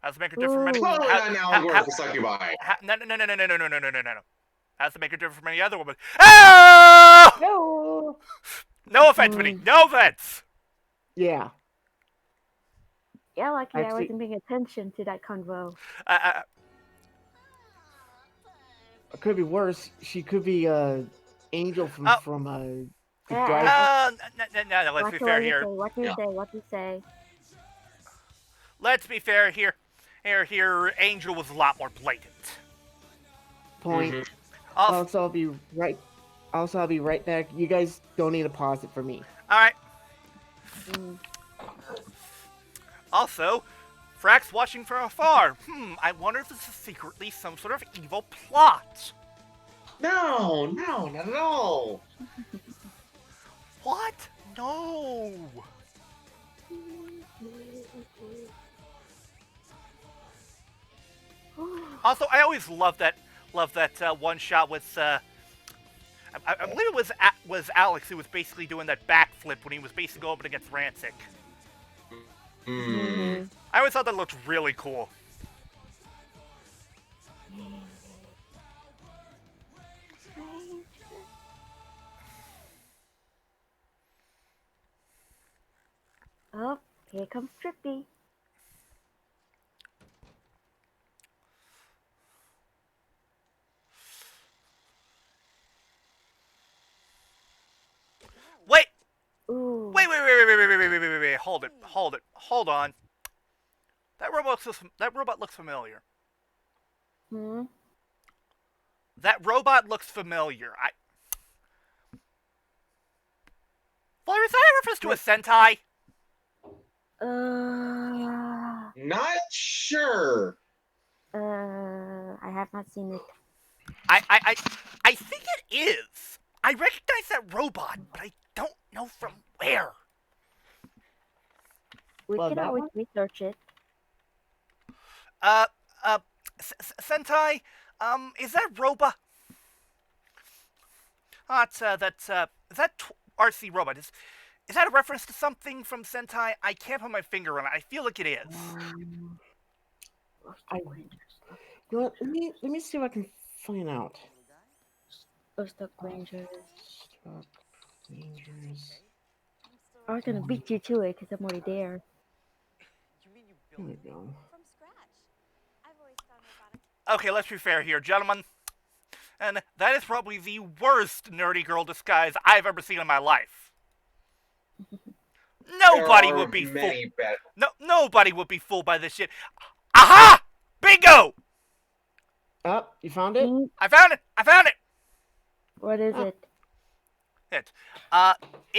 Has to make her different from
Totally not an allegorical succubi.
no. Has to make her different from any other woman. Oh!
No.
No offense, Minnie. No offense.
Yeah.
Yeah, lucky I
Actually-
wasn't paying attention to that convo.
It could be worse. She could be Angel from
Oh.
the
Yeah,
Drive.
No. Let's be fair here.
What do you say? What do you say?
Let's be fair here. Angel was a lot more blatant.
Point.
Mhm.
Also, I'll be right. I'll be right back. You guys don't need to pause it for me.
All right.
Mm.
Also, Frax watching from afar. I wonder if this is secretly some sort of evil plot.
No, not at all.
What? No. Also, I always love that one shot with I believe it was Alex who was basically doing that backflip when he was basically going up against Rancic.
Mm.
I always thought that looked really cool.
Oh, here comes Trippy.
Wait,
Ooh.
wait. Hold on. That robot looks familiar.
Hmm.
That robot looks familiar. Well, is that a reference to a Sentai?
Not sure.
I have not seen it.
I think it is. I recognize that robot, but I don't know from where.
We
Well,
can
that
always
one?
research it.
Sentai, is that robot? Is that RC robot? Is that a reference to something from Sentai? I can't put my finger on it. I feel like it is.
You know what? Let me see if I can find out.
Stuck Rangers.
Stock Rangers.
I was gonna beat you to it because I'm already there.
You mean you
Here
built
we go.
From scratch. I've always found robotics.
Okay, let's be fair here, gentlemen. And that is probably the worst nerdy girl disguise I've ever seen in my life. Nobody would be fooled. Nobody would be fooled by this shit. Aha! Bingo!
Oh, you found it?
I found it! I found it!
What is it?
It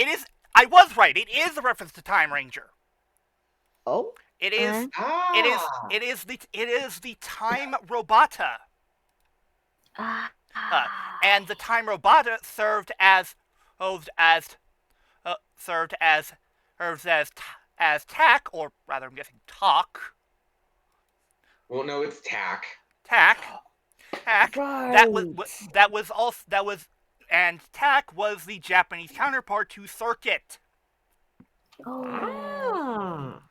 is. I was right. It is a reference to Time Ranger.
Oh?
It is. It is the Time Robota. And the Time Robota served as tack, or rather, I'm guessing talk.
Well, no, it's tack.
Tack.
Right.
And tack was the Japanese counterpart to circuit.
Oh.
Ah.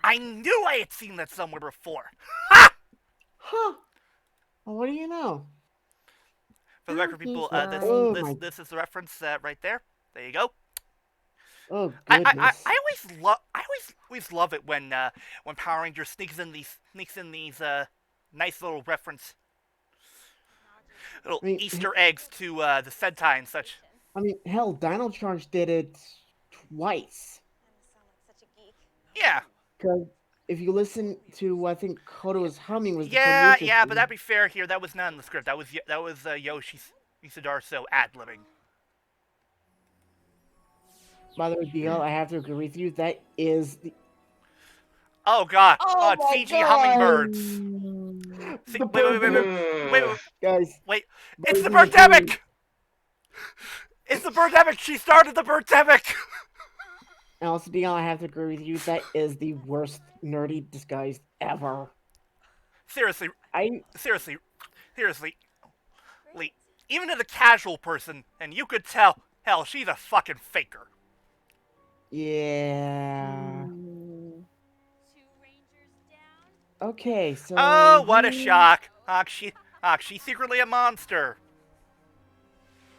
I knew I had seen that somewhere before.
Huh. Well, what do you know?
For the record, people, this is the reference right there. There you go.
Oh goodness!
I always love it when Power Ranger sneaks in these nice little reference, little Easter eggs to the Sentai and such.
I mean, hell, Dino Charge did it twice.
Yeah.
Because if you listen to, I think Kodo was humming was the
yeah, but that'd be fair here. That was not in the script. That was Yoshi Isidorso ad-libbing.
By the way, DL, I have to agree with you. That is the.
Oh God!
Oh my
CG
God.
Hummingbirds. Wait,
guys!
Wait! It's the birdemic! It's the birdemic! She started the birdemic!
And also, DL, I have to agree with you. That is the worst nerdy disguise ever.
Seriously.
Seriously.
Even to the casual person, and you could tell, hell, she's a fucking faker.
Yeah. Okay, so.
Oh, what a shock! She's secretly a monster.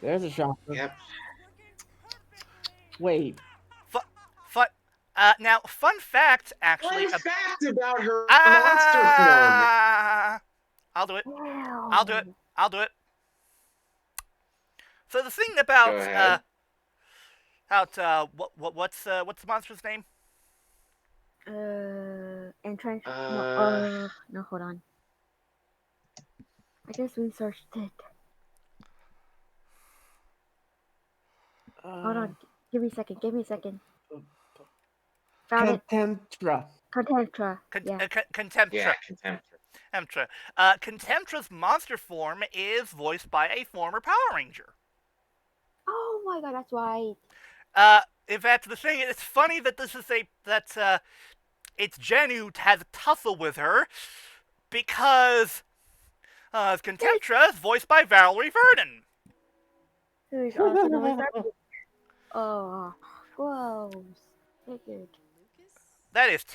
There's a shock.
Yep.
Wait.
Now, fun fact, actually.
Fun fact about her monster form.
I'll do it. So the thing about what's the monster's name?
Entrench. No, hold on. I just researched it. Hold on. Give me a second.
Contemptra.
Contemptra.
Yeah,
Contemptra. Contemptra's monster form is voiced by a former Power Ranger.
Oh my God, that's right.
In fact, the thing, it's funny that it's Jen who has a tussle with her, because Contemptra is voiced by Valerie Verdon.
Who's also known as Oh, gross. Figured.
That is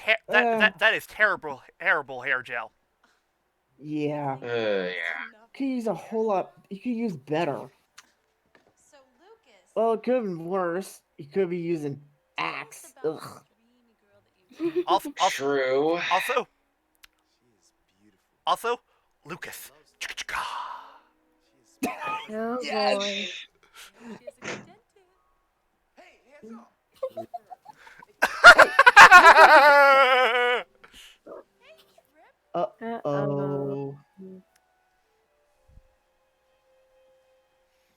terrible hair gel.
Yeah.
Yeah.
Could use a whole lot. You could use better.
So Lucas.
Well, it could have been worse. You could be using axe. Ugh.
True.
Also, Lucas.
Oh
Yes.
boy.
Uh-oh.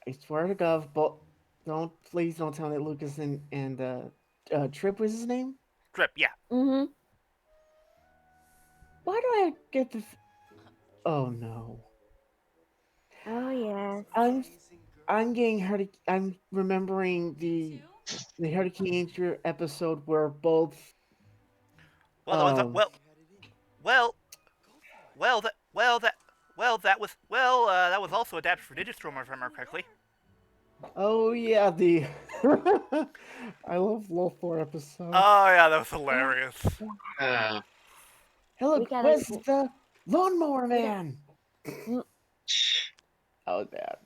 I swear to God, but please don't tell me that Lucas and Trip was his name?
Trip, yeah.
Mm-hmm.
Why do I get the? Oh no.
Oh yes.
I'm getting I'm remembering the Hurricane Angel episode where both.
That was also adapted for Digistrom, if I remember correctly.
Oh yeah, the I love Lothor episode.
Oh yeah, that was hilarious.
Hey, look, where's the lawnmower man? Oh, bad.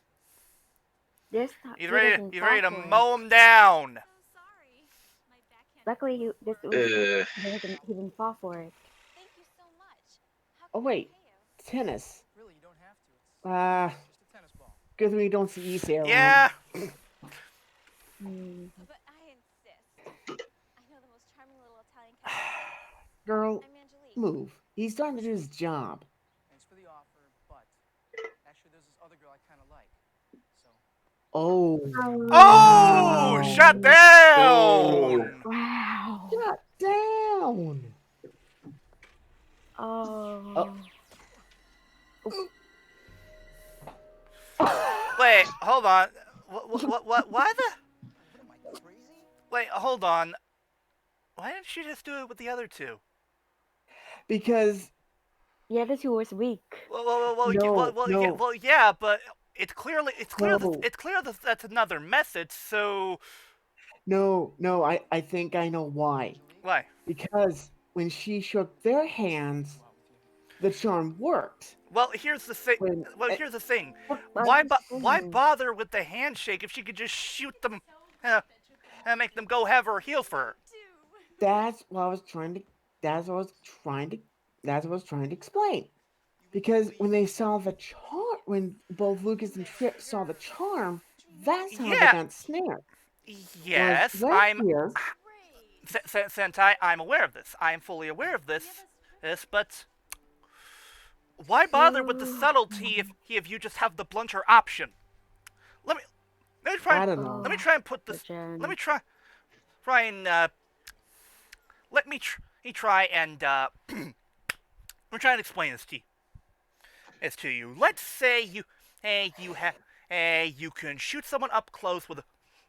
He's ready to mow him down.
Luckily, he didn't fall for it.
Thank you so much.
Oh wait, tennis.
Really, you don't have to. It's just a tennis ball.
Good thing we don't see Issei around.
Yeah.
But I insist. I know the most charming little Italian cousin.
Girl,
I'm Angelique.
move. He's starting to do his job.
Thanks for the offer, but actually, there's this other girl I kind of like. So
Oh.
Oh,
Wow.
shut down.
Wow.
Shut down.
Oh.
Wait, hold on. What? Why the?
am I crazy?
Wait, hold on. Why didn't she just do it with the other two?
Because
The other two was weak.
Yeah, but it's clear
No.
that that's another message. So
No, I think I know why.
why?
Because when she shook their hands, the charm worked.
Well, here's the thing.
When-
Here's the thing.
But
Why bother with the handshake if she could just shoot them, and make them go have her heal for her?
That's what I was trying to. That's what I was trying to explain. Because when they saw the charm, when both Lucas and Trip saw the charm, that's how they
Yeah.
got snared.
Yes,
Whereas
I'm
here,
Sentai. I'm aware of this. I am fully aware of this. But why bother with the subtlety if you just have the blunter option? Let me try.
I don't know.
Let me try and put this.
Jen.
Let me try and let me try and I'm trying to explain this to you. Let's say you can shoot someone up close with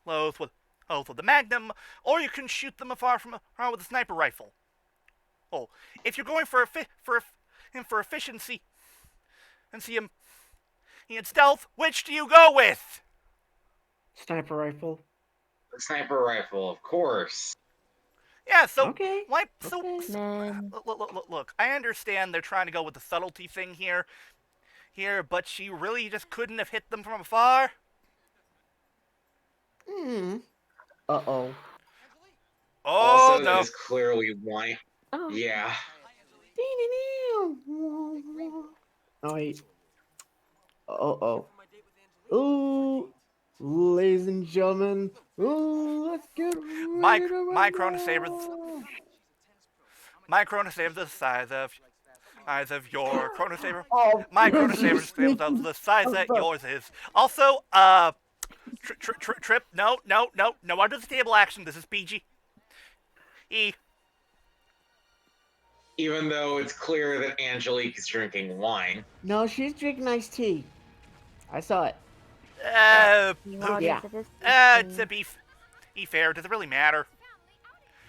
the Magnum, or you can shoot them afar from around with a sniper rifle. Oh, if you're going for efficiency and see him in stealth, which do you go with?
sniper rifle.
The sniper rifle, of course.
Yeah, so
Okay.
why?
Okay.
Man.
Look, I understand they're trying to go with the subtlety thing here, but she really just couldn't have hit them from afar.
Hmm. Uh-oh.
Oh
Also,
no!
that is clearly why.
Oh.
Yeah.
Oh wait. Uh-oh. Ooh. Ladies and gentlemen. Ooh, let's get
My
ready to
Chrono Saber's
rumble.
my Chrono Saber's the size of your Chrono Saber.
Oh,
My Chrono Saber's the size that yours is. Also, Trip. No, under the table action. This is PG.
Even though it's clear that Angelique is drinking wine.
No, she's drinking iced tea. I saw it.
Wow,
Yeah.
To be fair, does it really matter?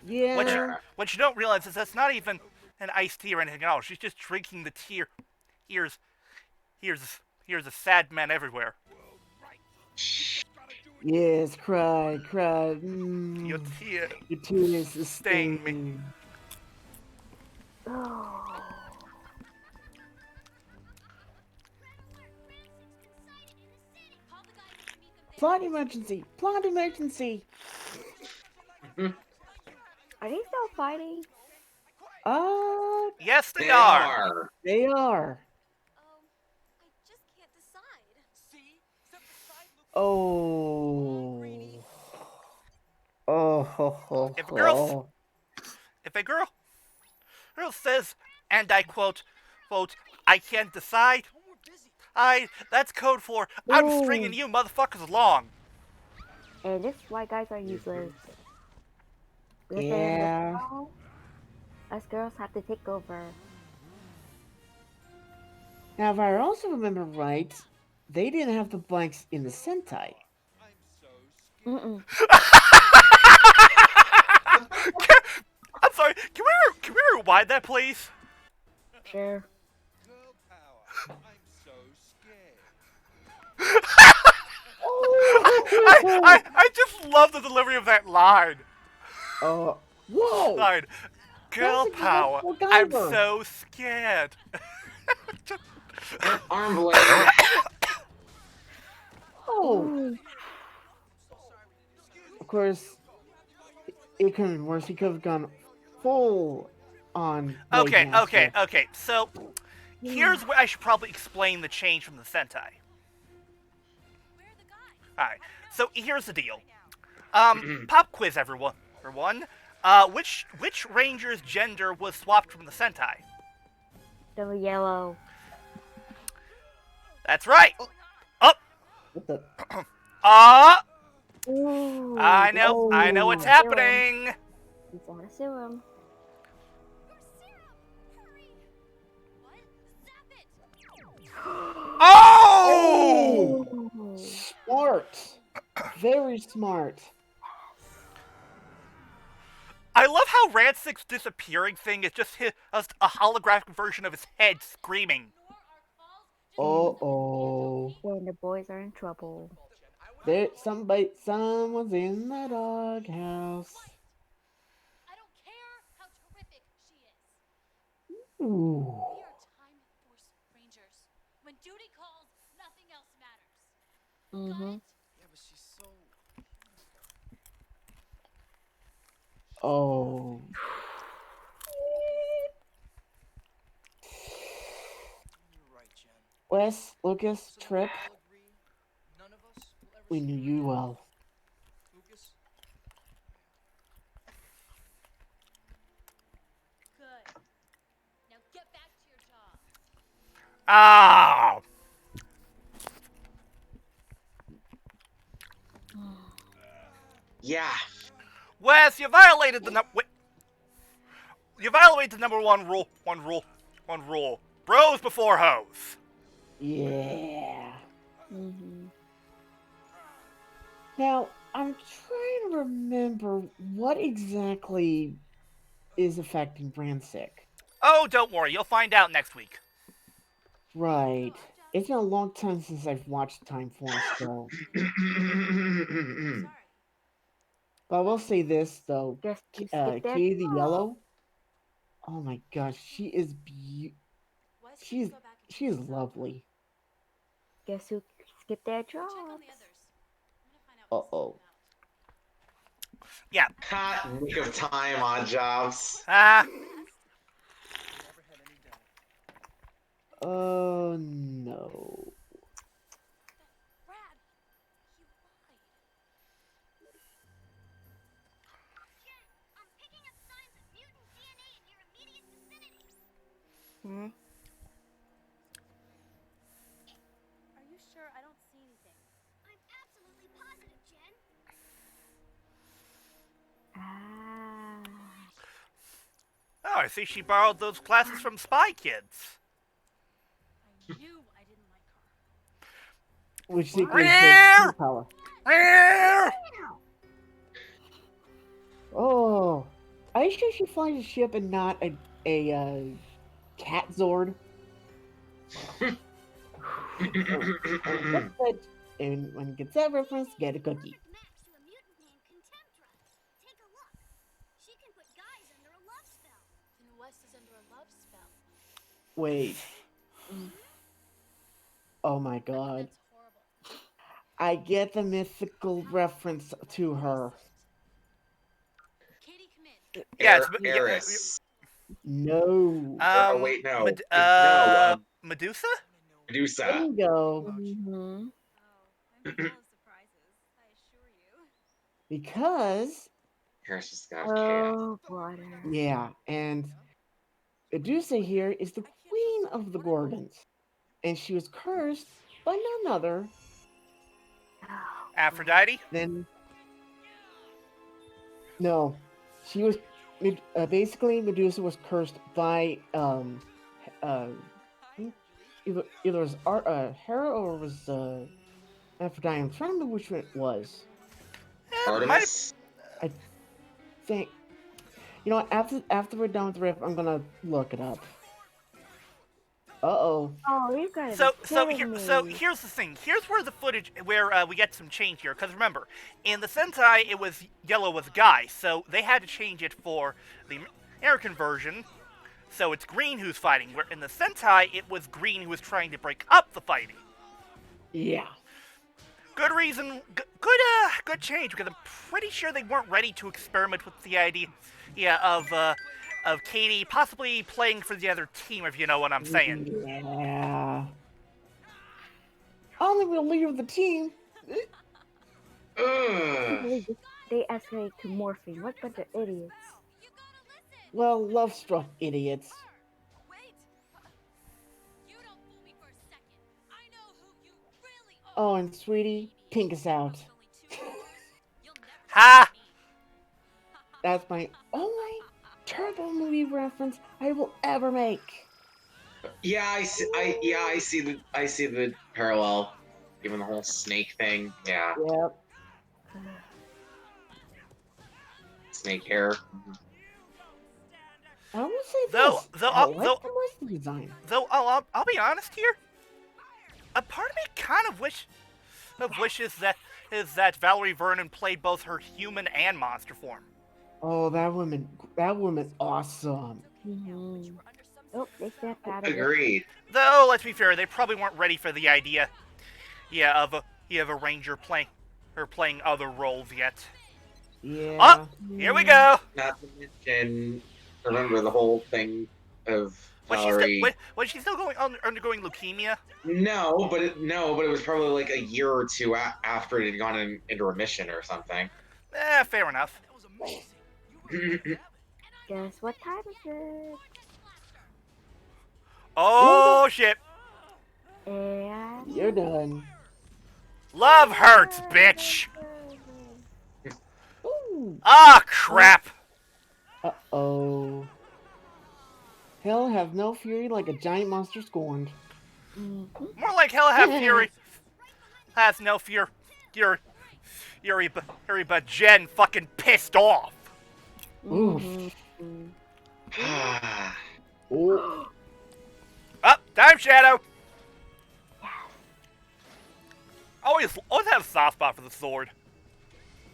Yeah.
What you don't realize is that's not even an iced tea or anything at all. She's just drinking the tea. Here's a sad man everywhere.
Yes, cry.
Your tear.
Your tears is
Sting me.
stinging.
Oh.
Plot emergency! Plot emergency!
Are they still fighting?
Yes, they
They
are.
are.
They are.
I just can't decide.
See? Step aside, Lucas.
Oh. Oh. Ho, ho,
If girls-
ho.
If a girl says, and I quote, I can't decide,
Oh, we're busy.
that's code for I'm
Ooh.
stringing you motherfuckers along.
And this is why guys are useless.
Yeah.
Us girls have to take over.
Now, if I also remember right, they didn't have the blanks in the Sentai.
I'm so scared.
Mm-mm.
I'm sorry. Can we rewind that, please?
Sure.
Girl power. I'm so scared.
I just love the delivery of that line.
Whoa!
Line. Girl
That's a good
power. I'm
MacGyver.
so scared.
Arm blade.
Oh! Of course, it could have been worse. He could have gone full on.
Okay.
Blade
So, here's where I should probably explain the change from the Sentai. Alright, so here's the deal. Pop quiz, everyone. For one, which ranger's gender was swapped from the Sentai?
The yellow.
That's right. Up.
What the?
Ooh,
I know what's happening.
He's on a serum.
Oh!
Smart. Very smart.
I love how Rancic's disappearing thing is just a holographic version of his head screaming.
Uh-oh.
Then the boys are in trouble.
Someone's in the doghouse.
I don't care how terrific she is.
Ooh.
We are Time Force Rangers. When duty calls, nothing else matters. Got it?
Yeah, but she's so.
Oh.
You're right, Jen.
Wes, Lucas,
So
Trip,
we all agree none of us will ever
we
see
knew
her
you
again?
well.
Lucas?
Good. Now get back to your job.
Ah!
Yeah.
Wes, you violated the You violated the number one rule. One rule. Bros before hoes.
Yeah.
Mm-hmm.
Now, I'm trying to remember what exactly is affecting Brandsick.
Oh, don't worry. You'll find out next week.
Right. It's been a long time since I've watched Time Force, though. But I will say this, though.
Guess you skipped that.
Katie the Yellow. Oh my gosh, she is she is lovely.
Guess who skipped that job?
Check on the others. I'm gonna find out
Uh-oh.
Yeah.
Hot nick of time on jobs.
Ah.
Never had any doubt.
Oh no.
Brad, he lied.
I'm picking up signs of mutant DNA in your immediate vicinity.
Hmm?
Are you sure? I don't see anything.
I'm absolutely positive, Jen.
Ah.
Oh, I see she borrowed those classes from Spy Kids.
I knew I didn't like her.
Which equals
Rare!
the power.
Rare!
Oh. Are you sure she flies a ship and not a cat Zord? And when it gets that reference, get a cookie.
Maps to a mutant named Contemptra. Take a look. She can put guys under a love spell.
Then Wes is under a love spell.
Wait. Oh my god.
That's horrible.
I get the mythical reference to her.
Katie, come in.
Yeah,
Eris.
No.
Oh, wait, no.
Medusa?
Medusa.
Bingo.
Mm-hmm.
Oh, I'm full of surprises. I assure you.
Because,
Eris just got chaos.
Oh, brother.
yeah, and Medusa here is the queen of the Gorgons. And she was cursed by none other
Aphrodite?
than... No. She was... basically, Medusa was cursed by, either it was Hera or it was, Aphrodite. I'm trying to remember which one it was.
Artemis?
I think... You know what, after we're done with the riff, I'm gonna look it up. Uh-oh.
Oh, you gotta
So
be kidding me.
here's the thing. Here's where the footage we get some change here. Because remember, in the Sentai, it was yellow was a guy, so they had to change it for the American version. So it's green who's fighting. Where in the Sentai, it was green who was trying to break up the fighting.
Yeah.
Good reason, good change. Because I'm pretty sure they weren't ready to experiment with the idea, of Katie possibly playing for the other team, if you know what I'm saying.
Yeah. Only the leader of the team.
Ugh.
They escalate to morphine. What bunch of idiots.
You gotta listen.
Well, love-struck idiots.
Wait. You don't fool me for a second. I know who you really are.
Oh, and sweetie, pink is out.
You'll never
Ha!
see me.
That's my only Turbo movie reference I will ever make.
Yeah, I see the parallel, given the whole snake thing. Yeah,
Yep.
snake hair. Mhm.
I will say
Though,
this.
though,
I
I'll,
like
though,
the monster design.
though, I'll be honest here. A part of me kind of wishes that Valerie Vernon played both her human and monster form.
Oh, that woman awesome.
Mm-hmm. Oh, they snapped out of it.
Agreed.
Though, let's be fair, they probably weren't ready for the idea, of a ranger playing other roles yet.
Yeah.
Oh, here we go.
Not to mention, remember the whole thing of Valerie.
Was she still undergoing leukemia?
No, but it was probably like a year or two after it had gone into remission or something.
Fair enough.
That was amazing.
Guess what time is it?
Oh shit!
And
You're done.
Love hurts, bitch.
Ooh.
Ah, crap.
Uh-oh. Hell have no fury like a giant monster scorned.
More like hell have fury. Has no fear. Fury, but Jen fucking pissed off.
Oof. Oh.
Up, time shadow. Always have a soft spot for the sword.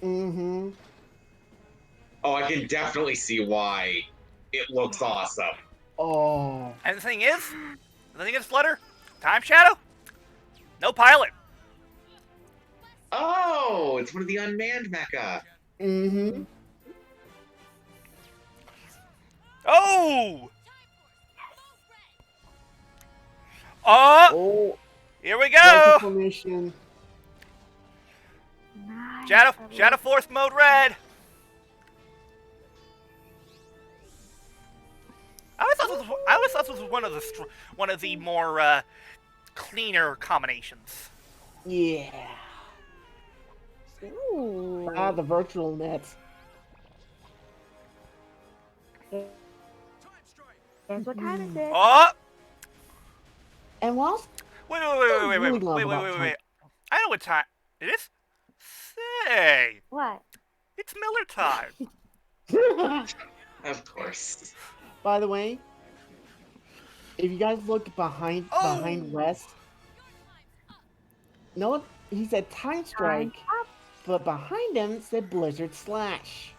Mm-hmm.
Oh, I can definitely see why it looks awesome.
Oh.
And the thing is, Flutter, time shadow, no pilot.
Oh, it's one of the unmanned mecha.
Mm-hmm.
Oh. Oh.
Oh.
Here we
Delta
go.
formation.
nice.
Shadow Force mode red. I always thought this was one of the more cleaner combinations.
Yeah.
Ooh.
Ah, the virtual nets.
Guess what time is it?
Oh,
And whilst
wait.
really love about
Wait. I know what time it is. Say,
What?
it's Miller time.
Of course.
by the way, if you guys look behind West, no, he said Time Strike, but behind him said Blizzard Slash.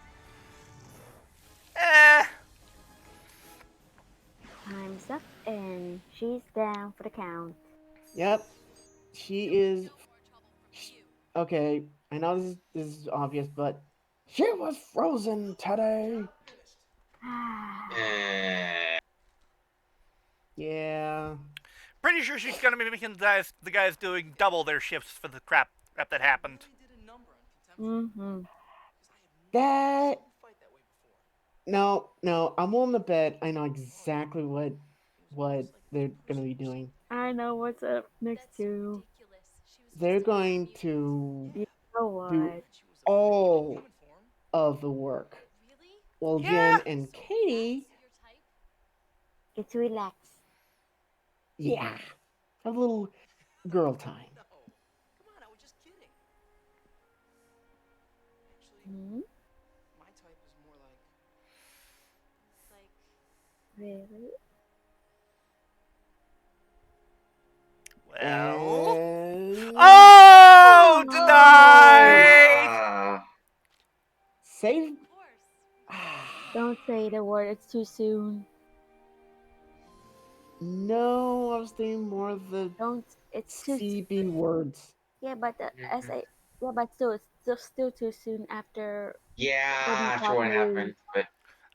Time's up, and she's down for the count.
Yep, she is. Okay, I know this is obvious, but she was frozen today.
Eh,
Yeah.
Pretty sure she's gonna be making the guys doing double their shifts for the crap that happened.
Mm-hmm.
That. No, I'm willing to bet I know exactly what they're gonna be doing.
I know what's up next to.
They're going to
You know
do
what?
all of the work, while
Yeah.
Jen and Katie,
Get to relax.
yeah, have a little girl time.
No. Come on, I was just kidding. Actually,
Hmm?
my type is more like.
Really?
Well.
And...
Oh, denied.
Save.
Don't say the word. It's too soon.
No, I was thinking more of the
Don't. It's too.
CB words.
Yeah, but the SA. Yeah, but still, it's still too soon after.
yeah, after what happened, but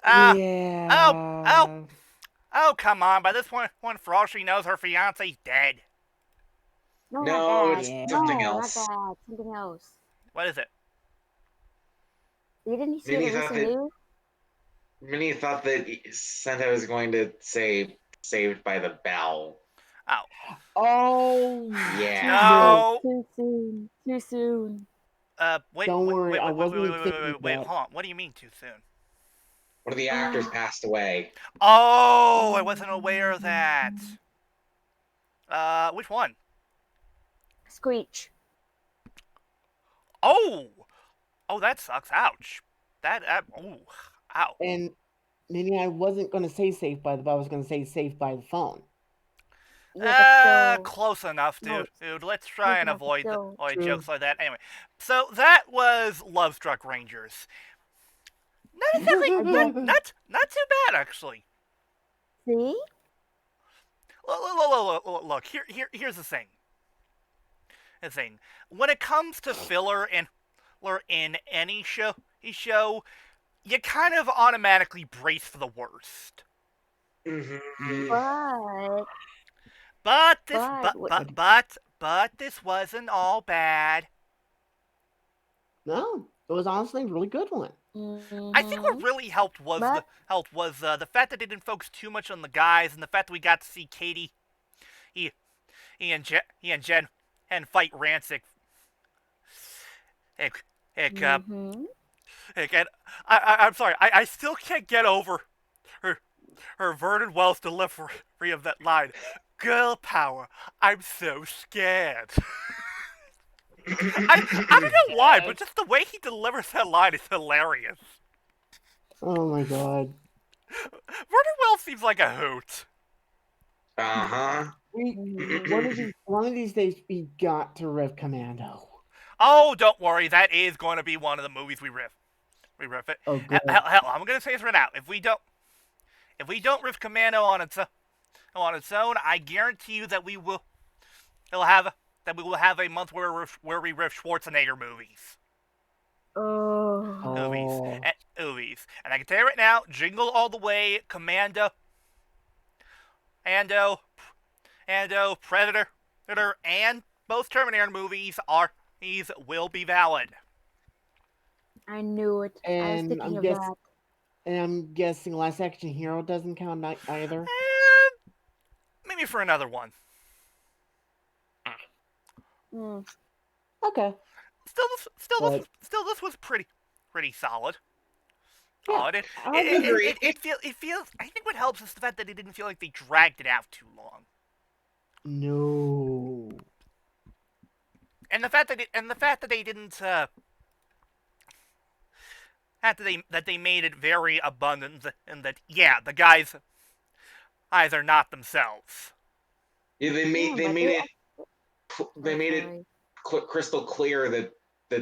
Yeah.
Oh, come on. By this point, for all she knows, her fiance's dead.
No,
no,
not that.
it's
Yeah.
something
No,
else.
not that. Something else.
What is it?
Didn't you see
Minnie
the
thought
recent
that
news?
Minnie thought that Sentai was going to say Saved by the Bell.
Ow.
Oh,
Yeah.
No.
Too soon. Too soon.
Wait,
Don't
wait,
worry,
wait,
I
wait, wait,
wasn't
wait, wait, wait,
thinking
wait, wait,
that.
hold on. What do you mean too soon?
One of the actors passed away.
Oh, I wasn't aware of that. Which one?
Screech.
Oh, that sucks. Ouch. Ooh, ow.
And Nini, I wasn't going to say safe by the bell. I was going to say safe by the phone.
Yeah, but still.
Close enough, dude.
No,
Dude, let's try and
enough,
avoid
still.
True.
jokes like that. Anyway, so that was Love Struck Rangers. Not exactly, not too bad actually.
See?
Look, here's the thing. When it comes to filler in any show, you kind of automatically brace for the worst.
Mm-hmm.
But
But this wasn't all bad.
No, it was honestly a really good one.
I think what really helped was the fact that they didn't focus too much on the guys, and the fact that we got to see Katie, he and Jen and fight Rancic. I'm sorry, I still can't get over her Vernon Wells delivery of that line. Girl power, I'm so scared. I don't know why, but just the way he delivers that line is hilarious.
Oh my god.
Vernon Wells seems like a hoot.
Uh-huh.
One of these days, we got to riff Commando.
Oh, don't worry, that is going to be one of the movies we riff. We riff it.
Oh, good.
Hell, I'm going to say this right now. If we don't riff Commando on its own, I guarantee you that we will have a month where we riff Schwarzenegger movies. Movies. And I can tell you right now, Jingle All the Way, Commando, Predator, and both Terminator movies will be valid.
I knew it. I was thinking of that.
And I'm guessing Last Action Hero doesn't count either.
Maybe for another one.
Okay.
Still, this was pretty solid.
Yeah,
It feels. I think what helps is the fact that it didn't feel like they dragged it out too long.
No.
And the fact that they didn't. That they made it very abundant, and that the guys are not themselves.
Yeah, they made it crystal clear that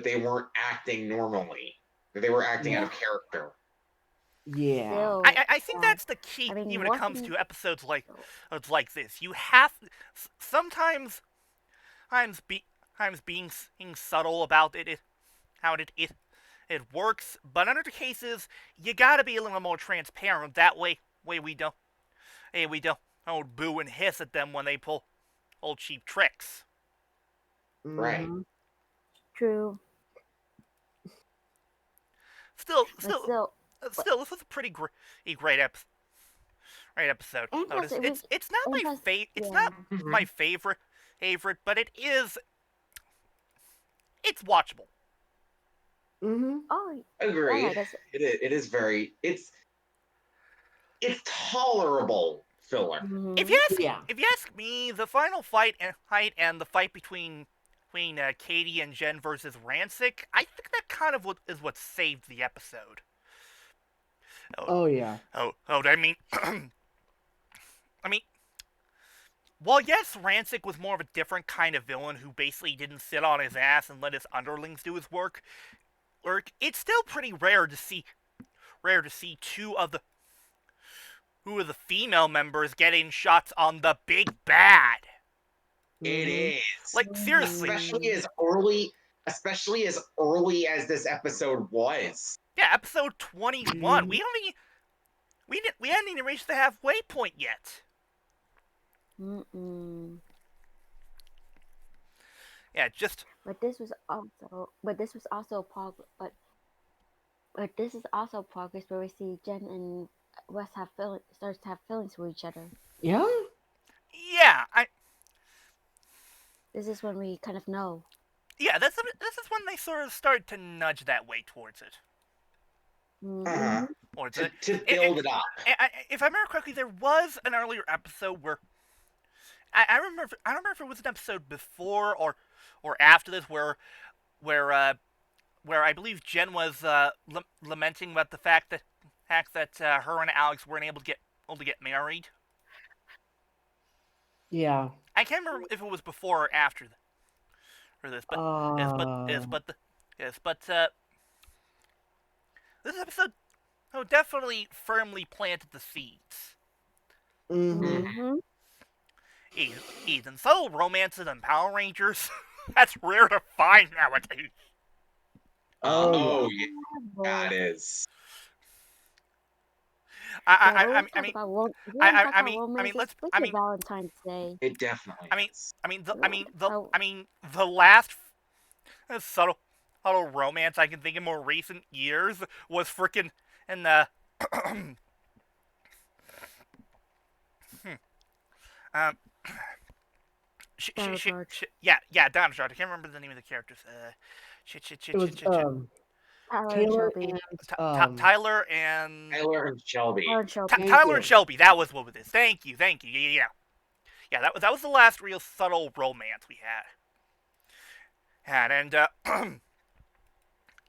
they weren't acting normally. That they were acting out of character.
Yeah.
I think that's the key when it comes to episodes like this. You have sometimes being subtle about how it works, but in other cases you gotta be a little more transparent. That way we don't boo and hiss at them when they pull old cheap tricks.
Right.
True.
Still, this was a pretty great episode. It's not my favorite, but it's watchable.
Oh,
agreed. It is very it's tolerable filler.
If you ask me, the final fight and the fight between Katie and Jen versus Rancic, I think that kind of is what saved the episode.
Oh yeah.
I mean, well, yes, Rancic was more of a different kind of villain who basically didn't sit on his ass and let his underlings do his work. It's still pretty rare to see two of the female members getting shots on the big bad.
It is.
Like, seriously.
Especially as early as this episode was.
Yeah, episode 21. We hadn't even reached the halfway point yet. Yeah, just.
But this was also But this is also progress where we see Jen and Wes starts to have feelings for each other.
Yeah.
Yeah,
This is when we kind of know.
yeah. This is when they sort of start to nudge that way towards it.
Mm-hmm.
Or
to build it up.
If I remember correctly, there was an earlier episode where I don't remember if it was an episode before or after this where I believe Jen was lamenting about the fact that her and Alex weren't able to get married.
Yeah.
I can't remember if it was before or after this, but this episode definitely firmly planted the seeds.
Mm-hmm.
Ethan, subtle romances and Power Rangers, that's rare to find nowadays.
Oh, yeah, it is.
I mean,
Valentine's Day.
It definitely.
The last subtle romance I can think of more recent years was frickin' in the Dino Charge. I can't remember the name of the characters.
It was Taylor and
Tyler and
Shelby.
Tyler and Shelby. That was what it is. Thank you. Yeah. That was the last real subtle romance we had. And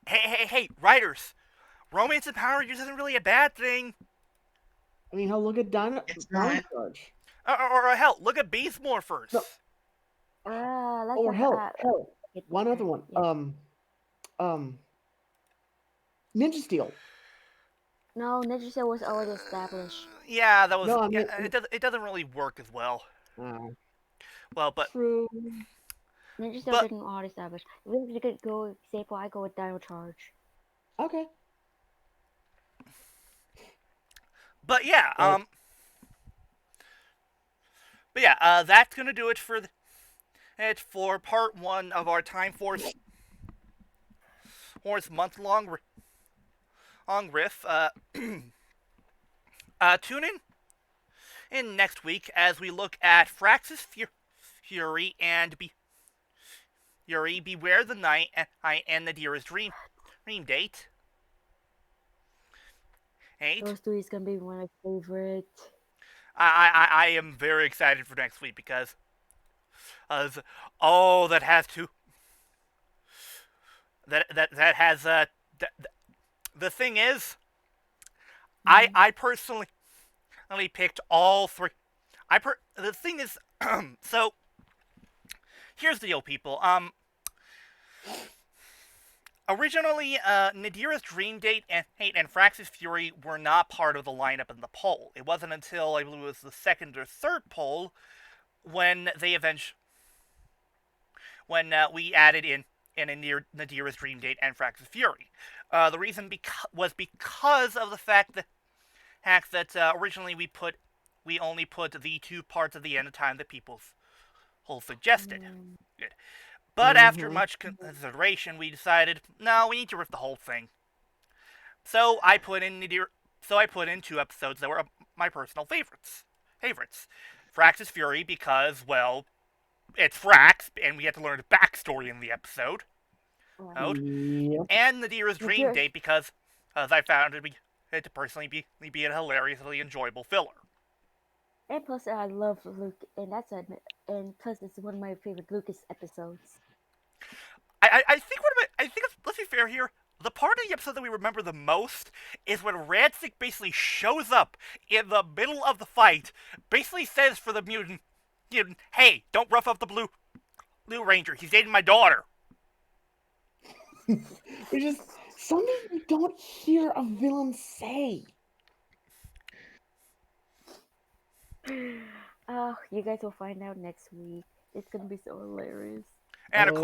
hey, writers, romance in Power Rangers isn't really a bad thing.
I mean, hell, look at Dino Charge.
Or hell, look at Beast Morphers.
No. Or hell, one other one. Ninja Steel.
No, Ninja Steel was already established.
Yeah, that was. No, it doesn't really work as well. Well, but
true.
Ninja Steel didn't already establish. If you could go example, I go with Dino Charge.
Okay.
But yeah, that's gonna do it for for part 1 of our Time Force month-long riff. Tune in next week as we look at Frax's Fury and Beware the Night and Nadira's Dream Date.
Those 3 is gonna be one of my favorites.
I am very excited for next week because that has the thing is, I personally picked all 3. The thing is, so here's the deal, people. Originally, Nadira's Dream Date and Frax's Fury were not part of the lineup in the poll. It wasn't until, I believe it was the second or third poll, when we added in Nadira's Dream Date and Frax's Fury. The reason was because of the fact that originally we only put the 2 parts at the end of time that people suggested. Good. But after much consideration, we decided, no, we need to riff the whole thing. So I put in 2 episodes that were my personal favorites. Frax's Fury because, well, it's Frax, and we had to learn the backstory in the episode. Yep. And Nadira's Dream Date because, as I found it to personally be a hilariously enjoyable filler.
And plus, I love Luke, and plus, it's one of my favorite Lucas episodes.
I think let's be fair here. The part of the episode that we remember the most is when Radstick basically shows up in the middle of the fight, basically says for the mutant, hey, don't rough up the Blue Ranger. He's dating my daughter.
It's just something you don't hear a villain say.
Oh, you guys will find out next week. It's gonna be so hilarious.
And of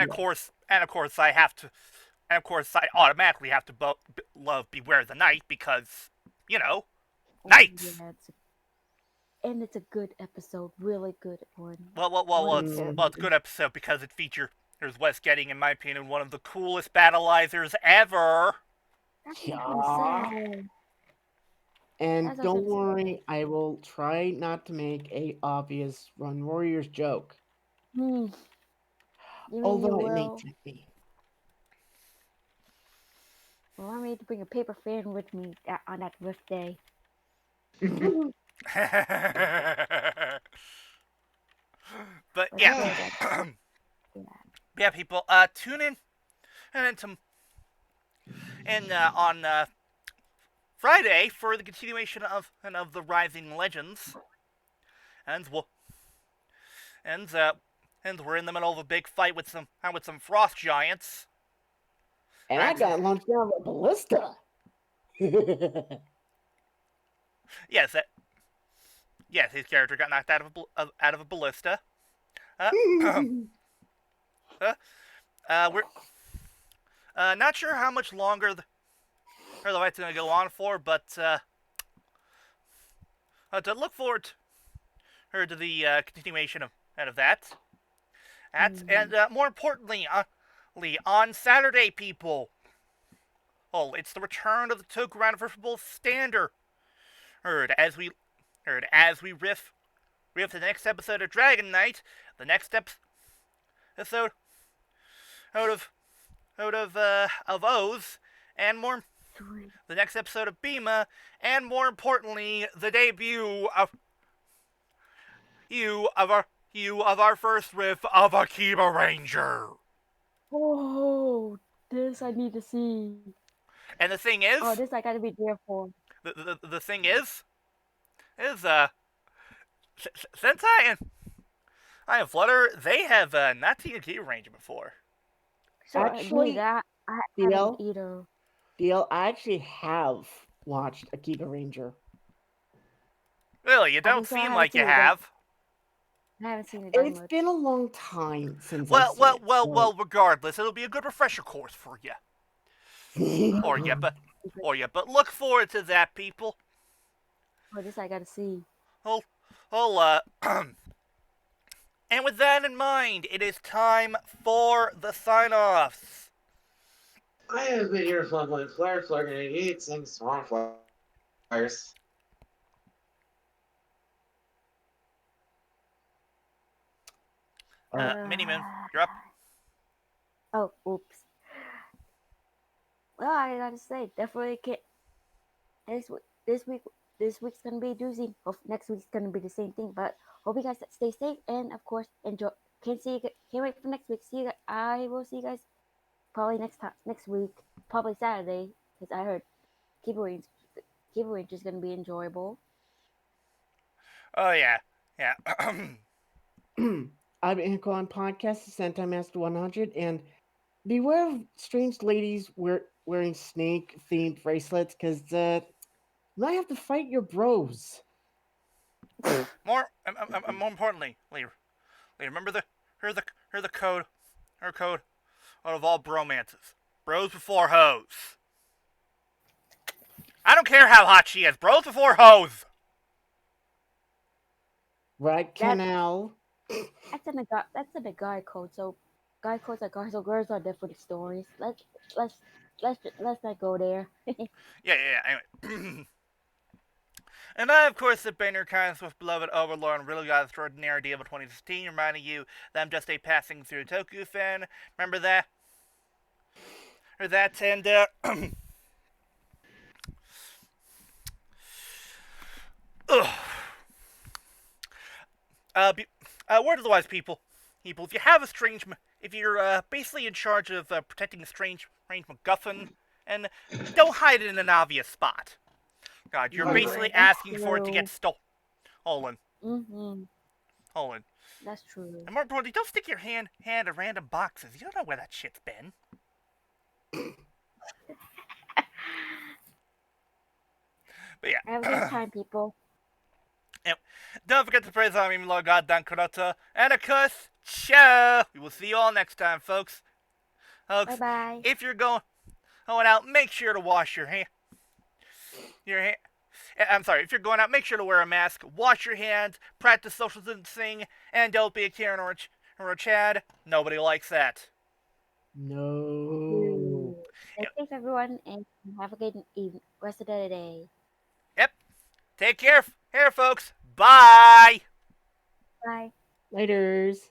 course, I automatically have to love Beware the Night because, nights.
Yeah, and it's a good episode, really good one.
Well, it's a good episode because it features Wes getting, in my opinion, one of the coolest battleizers ever.
That's
Yeah.
what I'm saying.
And
That's what
don't
I'm saying.
worry, I will try not to make a obvious Run Warriors joke.
Hmm. You mean you
Although it may
will
tempt me.
want me to bring a paper fan with me on that riff day?
But
But
yeah,
still,
people.
yeah.
Yeah, people. Tune in and to and on Friday for the continuation of the Rising Legends, and we'll and we're in the middle of a big fight with some frost giants.
And I got launched out of a ballista.
Yes, his character got knocked out of a ballista. We're not sure how much longer the fight's gonna go on for, but to look forward to the continuation of that. And more importantly, on Saturday, people. Oh, it's the return of the Toku Roundup Riffables standard. As we riff the next episode of Dragon Knight, the next episode out of O's, and more the next episode of Bima, and more importantly, the debut of our first riff of Akiba Ranger.
Oh, this I need to see.
And the thing is,
oh, this I gotta be there for.
The thing is Sentai and Flutter, they have not seen Akiba Ranger before.
So
Actually,
that I
DL,
haven't either.
DL, I actually have watched Akiba Ranger.
Really, you don't seem like you have.
I haven't seen it.
It's been a long time since.
Well. Regardless, it'll be a good refresher course for you. But look forward to that, people.
Oh, this I gotta see.
And with that in mind, it is time for the sign-offs.
I have been your fun Flyer Flyer 88 sing Swan Flyers.
Minimoon, you're up.
Oh, oops. Well, I gotta say, definitely can't. This week's gonna be a doozy. Next week's gonna be the same thing. But hope you guys stay safe and, of course, enjoy. Can't wait for next week. See you guys. I will see you guys probably next week, probably Saturday, because I heard Keeper Range is gonna be enjoyable.
Oh yeah.
I'm Anko on podcast, Sentai Master 100, and beware of strange ladies wearing snake-themed bracelets, because you might have to fight your bros.
More importantly, Lee, remember the code out of all bromances. Bros before hoes. I don't care how hot she is. Bros before hoes.
Right, Canal.
That's in the guy code. So guy codes are guys. So girls are different stories. Let's not go there.
Yeah. Anyway. And I, of course, have been your kind of beloved overlord and really god extraordinary DLBot 2016, reminding you that I'm just a passing through Toku fan. Remember that? And word of the wise, people. If you have if you're basically in charge of protecting a strange MacGuffin, and don't hide it in an obvious spot. God, you're basically asking for it to get stolen. Stolen.
That's true.
And more importantly, don't stick your hand in random boxes. You don't know where that shit's been. But yeah.
Have a good time, people.
And don't forget to praise Ami Lord God Dan Kurata. And of course, ciao! We will see you all next time, folks.
Bye-bye.
If you're going out, make sure to wash your hand. I'm sorry, if you're going out, make sure to wear a mask, wash your hands, practice social distancing, and don't be a Karen or a Chad. Nobody likes that.
No.
Stay safe, everyone, and have a good rest of the day.
Yep. Take care, folks. Bye.
Bye.
Laters.